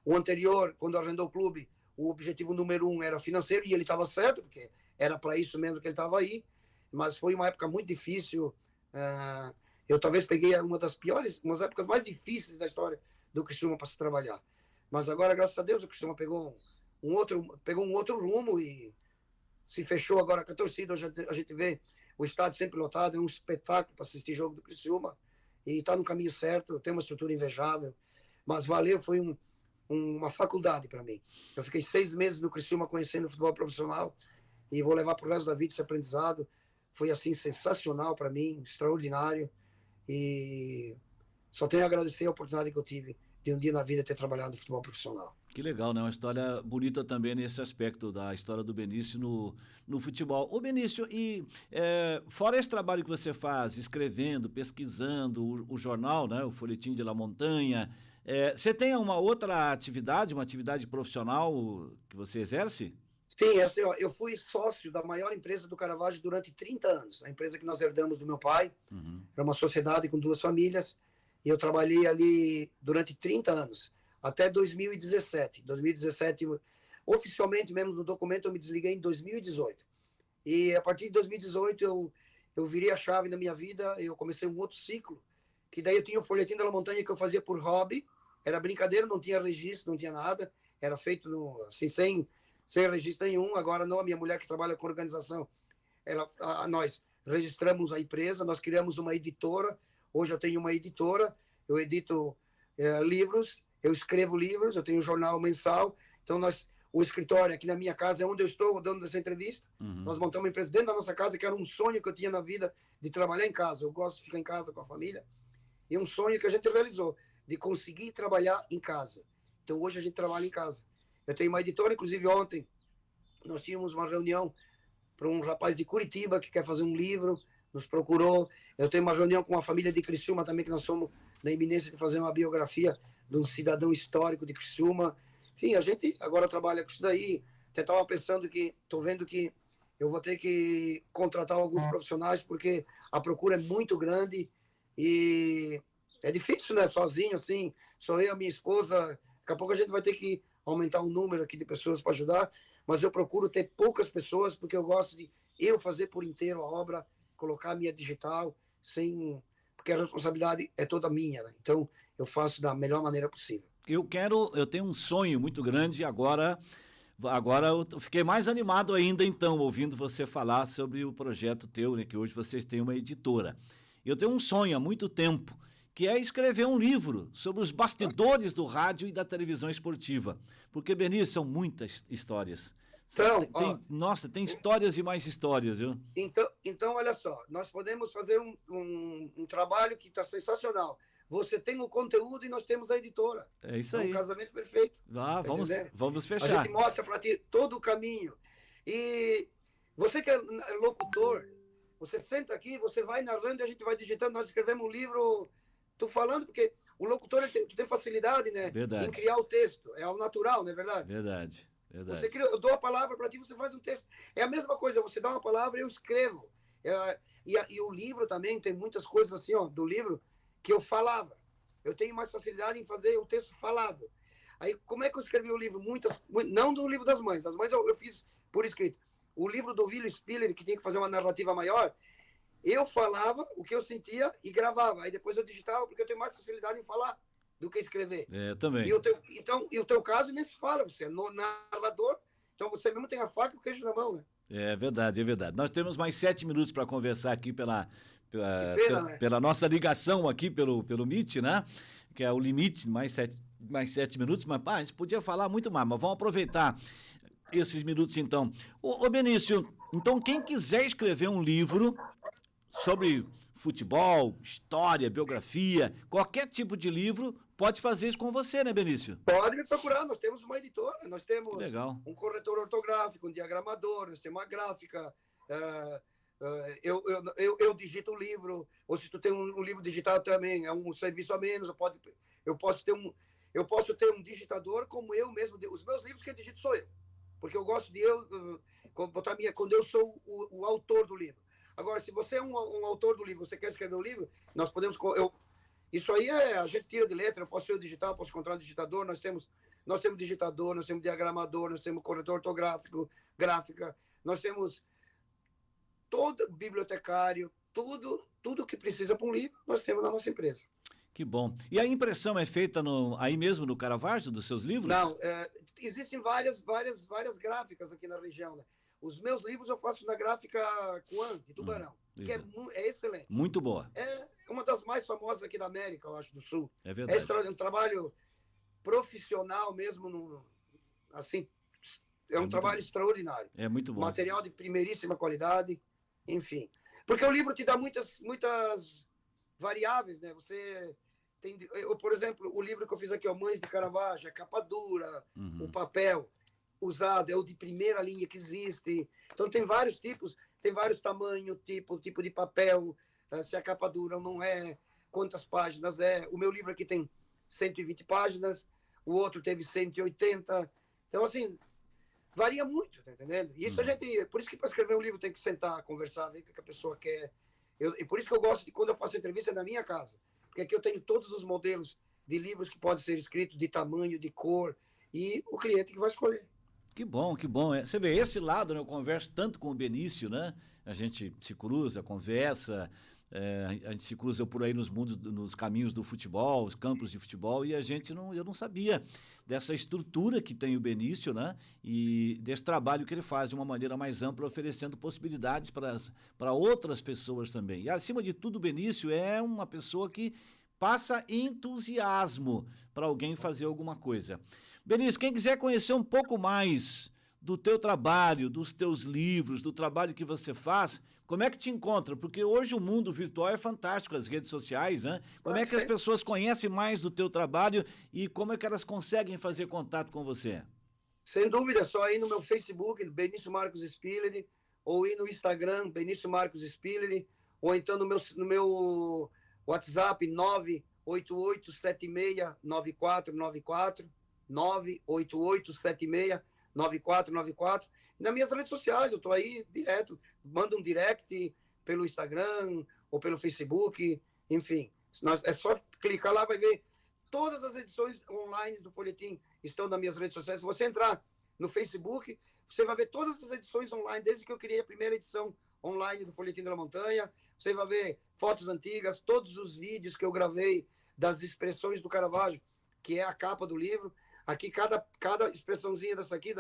o anterior, quando arrendou o clube, o objetivo número 1 era financeiro, e ele estava certo, porque era para isso mesmo que ele estava aí, mas foi uma época muito difícil. Eu talvez peguei uma das piores, umas épocas mais difíceis da história do Criciúma para se trabalhar. Mas agora, graças a Deus, o Criciúma pegou um outro rumo e se fechou agora com a torcida. Hoje a gente vê o estádio sempre lotado, é um espetáculo para assistir jogo do Criciúma, e está no caminho certo, tem uma estrutura invejável, mas valeu, foi uma faculdade para mim. Eu fiquei 6 meses no Criciúma conhecendo o futebol profissional e vou levar para o resto da vida esse aprendizado. Foi assim sensacional para mim, extraordinário, e só tenho a agradecer a oportunidade que eu tive de um dia na vida ter trabalhado no futebol profissional. Que legal, né? Uma história bonita também nesse aspecto da história do Benício no futebol. Ô Benício, fora esse trabalho que você faz, escrevendo, pesquisando, o jornal, né? O Folhetim de La Montanha, você tem uma outra atividade, uma atividade profissional que você exerce? Sim, assim, ó, eu fui sócio da maior empresa do Caravaggio durante 30 anos. A empresa que nós herdamos do meu pai, Uhum. era uma sociedade com 2 famílias, e eu trabalhei ali durante 30 anos, até 2017. 2017, oficialmente mesmo no documento, eu me desliguei em 2018. E a partir de 2018 eu virei a chave na minha vida, eu comecei um outro ciclo, que daí eu tinha o Folhetim da Montanha que eu fazia por hobby, era brincadeira, não tinha registro, não tinha nada, era feito assim, sem registro nenhum. Agora não, a minha mulher que trabalha com organização, nós registramos a empresa, nós criamos uma editora. Hoje eu tenho uma editora, eu edito livros, eu escrevo livros, eu tenho um jornal mensal. Então o escritório aqui na minha casa é onde eu estou dando essa entrevista. Uhum. Nós montamos uma empresa dentro da nossa casa, que era um sonho que eu tinha na vida, de trabalhar em casa. Eu gosto de ficar em casa com a família, e um sonho que a gente realizou, de conseguir trabalhar em casa. Então hoje a gente trabalha em casa. Eu tenho uma editora, inclusive ontem nós tínhamos uma reunião para um rapaz de Curitiba que quer fazer um livro, nos procurou. Eu tenho uma reunião com uma família de Criciúma também, que nós somos na iminência de fazer uma biografia de um cidadão histórico de Criciúma. Enfim, a gente agora trabalha com isso daí. Até estava pensando estou vendo que eu vou ter que contratar alguns profissionais, porque a procura é muito grande e é difícil, né? Sozinho, assim, sou eu, minha esposa. Daqui a pouco a gente vai ter que aumentar o número aqui de pessoas para ajudar, mas eu procuro ter poucas pessoas, porque eu gosto de eu fazer por inteiro a obra, colocar a minha digital, porque a responsabilidade é toda minha, né? Então eu faço da melhor maneira possível. Eu tenho um sonho muito grande, agora eu fiquei mais animado ainda, então, ouvindo você falar sobre o projeto teu, né, que hoje vocês têm uma editora. Eu tenho um sonho há muito tempo, que é escrever um livro sobre os bastidores do rádio e da televisão esportiva. Porque, Benício, são muitas histórias. Nossa, tem histórias e mais histórias, viu? Então, olha só, nós podemos fazer um trabalho que está sensacional. Você tem o conteúdo e nós temos a editora. É isso É um aí. casamento perfeito. Ah, Tá vamos, entendendo? vamos A fechar. gente mostra para ti todo o caminho. E você que é locutor, você senta aqui, você vai narrando e a gente vai digitando. Nós escrevemos um livro, tu falando, porque o locutor tu tem facilidade, né, em Verdade. criar o texto. É ao natural, não é verdade? Verdade. Você Verdade. cria, eu dou a palavra para ti, você faz um texto. É a mesma coisa, você dá uma palavra, eu escrevo. E o livro também tem muitas coisas assim, ó, do livro que eu falava. Eu tenho mais facilidade em fazer o texto falado. Aí, como é que eu escrevi o livro? Não do livro das mães eu fiz por escrito. O livro do William Spiller, que tinha que fazer uma narrativa maior, eu falava o que eu sentia e gravava. Aí depois eu digitava, porque eu tenho mais facilidade em falar do que escrever. Também. E o teu caso nem se fala, você é narrador, então você mesmo tem a faca e o queijo na mão, né? É verdade, é verdade. Nós temos mais 7 minutos para conversar aqui pena, né? pela nossa ligação aqui pelo Meet, né? Que é o limite, mais 7 minutos, mas a gente podia falar muito mais, mas vamos aproveitar esses minutos então. Ô Benício, então quem quiser escrever um livro sobre futebol, história, biografia, qualquer tipo de livro, pode fazer isso com você, né, Benício? Pode me procurar, nós temos uma editora, nós temos Legal. um corretor ortográfico, um diagramador, nós temos uma gráfica, eu digito o livro, ou se tu tem um livro digitado também, é um serviço a menos, eu posso ter um digitador como eu mesmo, os meus livros quem digito sou eu, porque eu gosto de quando eu sou o autor do livro. Agora, se você é um autor do livro, você quer escrever um livro, nós podemos... Isso aí a gente tira de letra, eu posso ser o digital, posso encontrar um digitador, nós temos digitador, nós temos diagramador, nós temos corretor ortográfico, gráfica, nós temos todo bibliotecário, tudo que precisa para um livro, nós temos na nossa empresa. Que bom. E a impressão é feita aí mesmo no Caravaggio, dos seus livros? Não, existem várias gráficas aqui na região, né? Os meus livros eu faço na gráfica Kuan, de Tubarão, que é excelente. Muito boa. É uma das mais famosas aqui da América, eu acho, do Sul. É verdade. É um trabalho profissional mesmo, assim, é um trabalho extraordinário. É muito bom. Material de primeiríssima qualidade, enfim. Porque o livro te dá muitas variáveis, né? Você tem, por exemplo, o livro que eu fiz aqui, Mães de Caravaggio, a capa dura, o papel usado é o de primeira linha que existe. Então tem vários tipos, tem vários tamanhos, tipo de papel, se a capa dura ou não é, quantas páginas é. O meu livro aqui tem 120 páginas, o outro teve 180. Então, assim, varia muito, tá entendendo? Isso por isso que para escrever um livro tem que sentar, conversar, ver o que a pessoa quer. E por isso que eu gosto de quando eu faço entrevista na minha casa, porque aqui eu tenho todos os modelos de livros que podem ser escritos, de tamanho, de cor, e o cliente que vai escolher. Que bom, que bom. Você vê, esse lado, né, eu converso tanto com o Benício, né? A gente se cruza, conversa, a gente se cruza por aí nos caminhos do futebol, os campos de futebol, e eu não sabia dessa estrutura que tem o Benício, né? E desse trabalho que ele faz de uma maneira mais ampla, oferecendo possibilidades para outras pessoas também. E, acima de tudo, o Benício é uma pessoa que passa entusiasmo para alguém fazer alguma coisa. Benício, quem quiser conhecer um pouco mais do teu trabalho, dos teus livros, do trabalho que você faz, como é que te encontra? Porque hoje o mundo virtual é fantástico, as redes sociais, né? Como é que as pessoas conhecem mais do teu trabalho e como é que elas conseguem fazer contato com você? Sem dúvida, só ir no meu Facebook, Benício Marcos Spiller, ou ir no Instagram, Benício Marcos Spiller, ou então no meu WhatsApp 988769494, 988769494. Nas minhas redes sociais, eu estou aí direto. Manda um direct pelo Instagram ou pelo Facebook, enfim. É só clicar lá, vai ver todas as edições online do Folhetim estão nas minhas redes sociais. Se você entrar no Facebook, você vai ver todas as edições online, desde que eu criei a primeira edição online do Folhetim da Montanha. Você vai ver fotos antigas, todos os vídeos que eu gravei das expressões do Caravaggio, que é a capa do livro. Aqui, cada expressãozinha dessa aqui,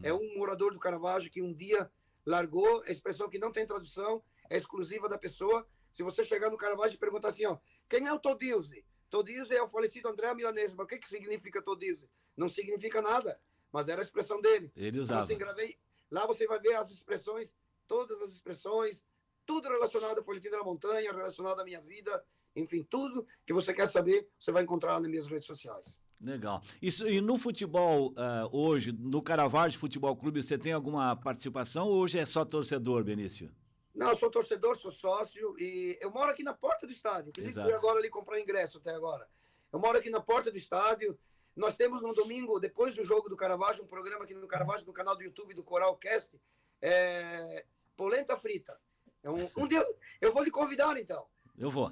é um morador do Caravaggio que um dia largou, a expressão que não tem tradução, é exclusiva da pessoa. Se você chegar no Caravaggio e perguntar assim, quem é o Todilze? Todilze é o falecido André Milanese, mas o que significa Todilze? Não significa nada. mas era a expressão dele. Ele Então, usava. assim, gravei. Lá você vai ver as expressões, todas as expressões, tudo relacionado ao Folhetim da Montanha, relacionado à minha vida, enfim, tudo que você quer saber, você vai encontrar nas minhas redes sociais. Legal. Isso, e no futebol, hoje, no Caravaggio Futebol Clube, você tem alguma participação ou hoje é só torcedor, Benício? Não, eu sou torcedor, sou sócio e eu moro aqui na porta do estádio. Inclusive, fui Exato. agora ali comprar ingresso até agora. Eu moro aqui na porta do estádio. Nós temos no domingo, depois do jogo do Caravaggio, um programa aqui no Caravaggio, no canal do YouTube do Coralcast, Polenta Frita. Um dia eu vou lhe convidar, então. Eu vou.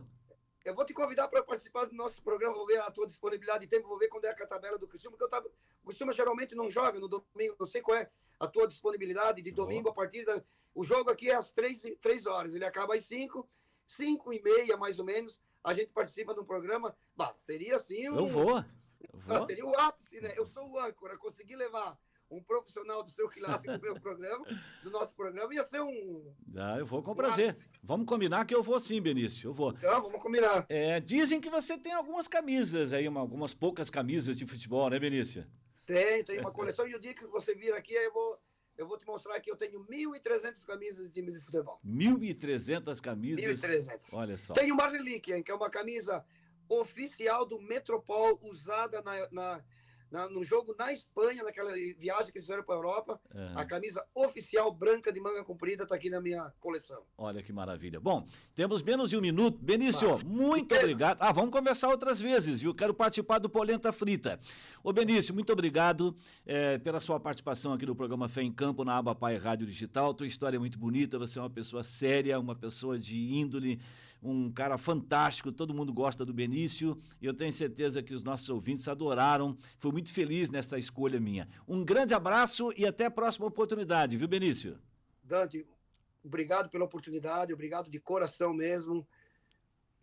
Eu vou te convidar para participar do nosso programa, vou ver a tua disponibilidade de tempo, vou ver quando é a tabela do Criciúma, porque o Criciúma geralmente não joga no domingo, não sei qual é a tua disponibilidade de domingo a partir da... O jogo aqui é às 3 horas, ele acaba às 5h30 mais ou menos, a gente participa de um programa, seria assim Eu vou. seria o ápice, né? Eu sou o âncora, consegui levar um profissional do seu quilate do meu programa, do nosso programa, ia ser eu vou com prazer. Vamos combinar que eu vou sim, Benício, eu vou. Então, vamos combinar. Dizem que você tem algumas camisas aí, algumas poucas camisas de futebol, né, Benício? Tem uma coleção, e o dia que você vir aqui, eu vou te mostrar que eu tenho 1.300 camisas de times de futebol. 1.300 camisas? 1.300. Olha só. Tem uma relíquia, que é uma camisa oficial do Metropol, usada no jogo na Espanha, naquela viagem que eles fizeram para a Europa. A camisa oficial branca de manga comprida está aqui na minha coleção. Olha que maravilha. Bom, temos menos de um minuto. Benício, muito obrigado. Vamos conversar outras vezes, viu? Quero participar do Polenta Frita. Ô Benício, muito obrigado pela sua participação aqui no programa Fé em Campo, na Aba Pai Rádio Digital. Tua história é muito bonita, você é uma pessoa séria, uma pessoa de índole, um cara fantástico, todo mundo gosta do Benício e eu tenho certeza que os nossos ouvintes adoraram. Fui muito feliz nessa escolha minha. Um grande abraço e até a próxima oportunidade, viu, Benício? Dante, obrigado pela oportunidade, obrigado de coração mesmo.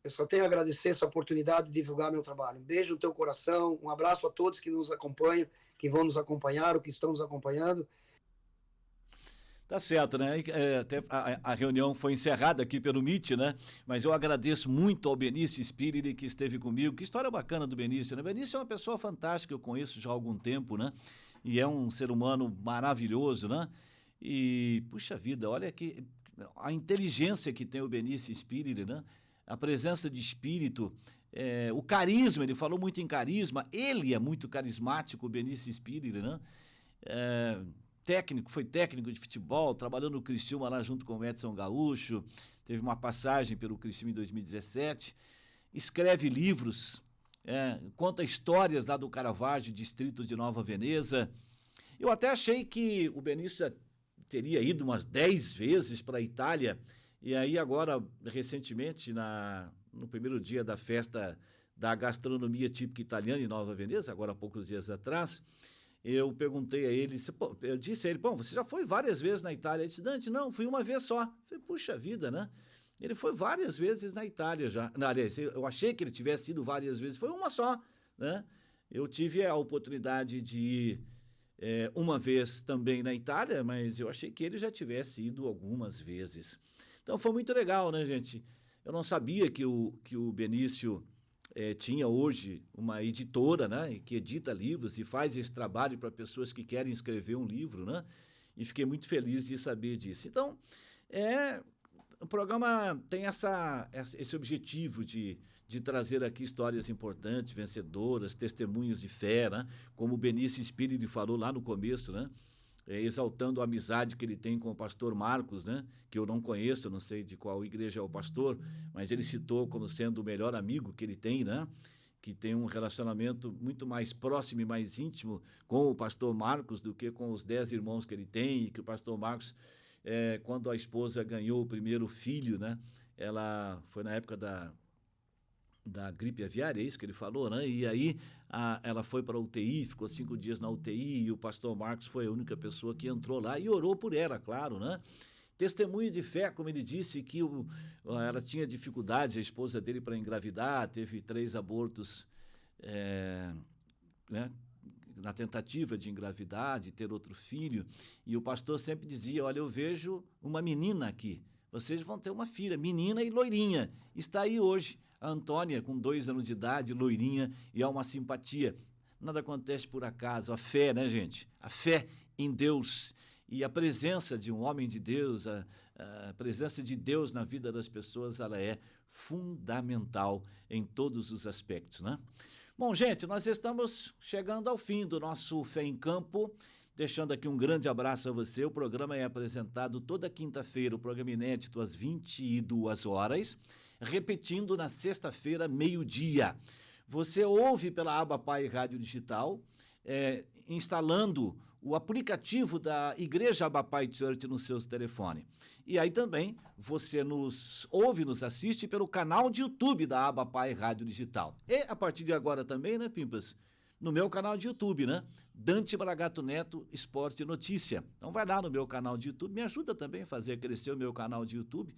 Eu só tenho a agradecer essa oportunidade de divulgar meu trabalho. Um beijo no teu coração, um abraço a todos que nos acompanham, que vão nos acompanhar ou que estão nos acompanhando. Tá certo, né? Até a reunião foi encerrada aqui pelo Meet, né? Mas eu agradeço muito ao Benício Spiriri que esteve comigo. Que história bacana do Benício, né? Benício é uma pessoa fantástica, eu conheço já há algum tempo, né? E é um ser humano maravilhoso, né? E, puxa vida, olha que a inteligência que tem o Benício Spiriri, né? A presença de espírito, o carisma, ele falou muito em carisma, ele é muito carismático, o Benício Spiriri, né? Foi técnico de futebol, trabalhou no Criciúma lá junto com o Edson Gaúcho, teve uma passagem pelo Criciúma em 2017, escreve livros, conta histórias lá do Caravaggio, distrito de Nova Veneza. Eu até achei que o Benício teria ido umas 10 vezes para a Itália, e aí agora, recentemente, no primeiro dia da festa da gastronomia típica italiana em Nova Veneza, agora há poucos dias atrás, eu perguntei a ele, eu disse a ele, você já foi várias vezes na Itália? Ele disse, Dante, não, fui uma vez só. Eu falei, puxa vida, né? Ele foi várias vezes na Itália já. Não, aliás, eu achei que ele tivesse ido várias vezes, foi uma só, né? Eu tive a oportunidade de ir uma vez também na Itália, mas eu achei que ele já tivesse ido algumas vezes. Então foi muito legal, né, gente? Eu não sabia que o Benício tinha hoje uma editora, né, que edita livros e faz esse trabalho para pessoas que querem escrever um livro, né? E fiquei muito feliz de saber disso. Então, o programa tem esse objetivo de trazer aqui histórias importantes, vencedoras, testemunhos de fé, né? Como o Benício Spiriri falou lá no começo, né? Exaltando a amizade que ele tem com o pastor Marcos, né? Que eu não conheço, eu não sei de qual igreja é o pastor, mas ele citou como sendo o melhor amigo que ele tem, né? Que tem um relacionamento muito mais próximo e mais íntimo com o pastor Marcos do que com os 10 irmãos que ele tem, e que o pastor Marcos, quando a esposa ganhou o primeiro filho, né? Ela foi na época da gripe aviária, é isso que ele falou, né? E aí ela foi para a UTI, ficou 5 dias na UTI, e o pastor Marcos foi a única pessoa que entrou lá e orou por ela, claro, né? Testemunho de fé, como ele disse, que ela tinha dificuldade, a esposa dele, para engravidar, teve 3 abortos, né? Na tentativa de engravidar, de ter outro filho, e o pastor sempre dizia, olha, eu vejo uma menina aqui, vocês vão ter uma filha, menina e loirinha, está aí hoje, a Antônia, com 2 anos de idade, loirinha, e é uma simpatia. nada acontece por acaso. A fé, né, gente? A fé em Deus e a presença de um homem de Deus, a presença de Deus na vida das pessoas, ela é fundamental em todos os aspectos, né? Bom, gente, nós estamos chegando ao fim do nosso Fé em Campo, deixando aqui um grande abraço a você. O programa é apresentado toda quinta-feira, o programa inédito às 22 horas, repetindo na sexta-feira, meio-dia. Você ouve pela aba Pai Rádio Digital, instalando o aplicativo da Igreja Abapai Church no seu telefone. E aí também você nos ouve, nos assiste pelo canal de YouTube da Abapai Rádio Digital. E a partir de agora também, né, Pimpas? No meu canal de YouTube, né? Dante Bragato Neto, Esporte e Notícia. Então vai lá no meu canal de YouTube, me ajuda também a fazer crescer o meu canal de YouTube.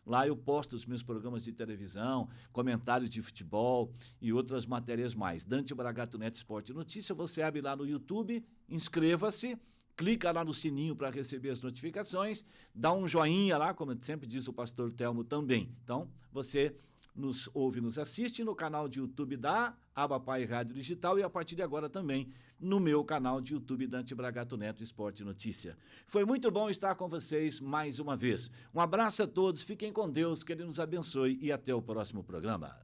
Lá eu posto os meus programas de televisão, comentários de futebol e outras matérias mais. Dante Bragato Neto Esporte e Notícia, você abre lá no YouTube, inscreva-se, clica lá no sininho para receber as notificações, dá um joinha lá, como sempre diz o pastor Telmo também. Então, você nos ouve, nos assiste no canal de YouTube da Abapai Rádio Digital e a partir de agora também no meu canal de YouTube Dante Bragato Neto Esporte e Notícia. Foi muito bom estar com vocês mais uma vez. Um abraço a todos, fiquem com Deus, que Ele nos abençoe e até o próximo programa.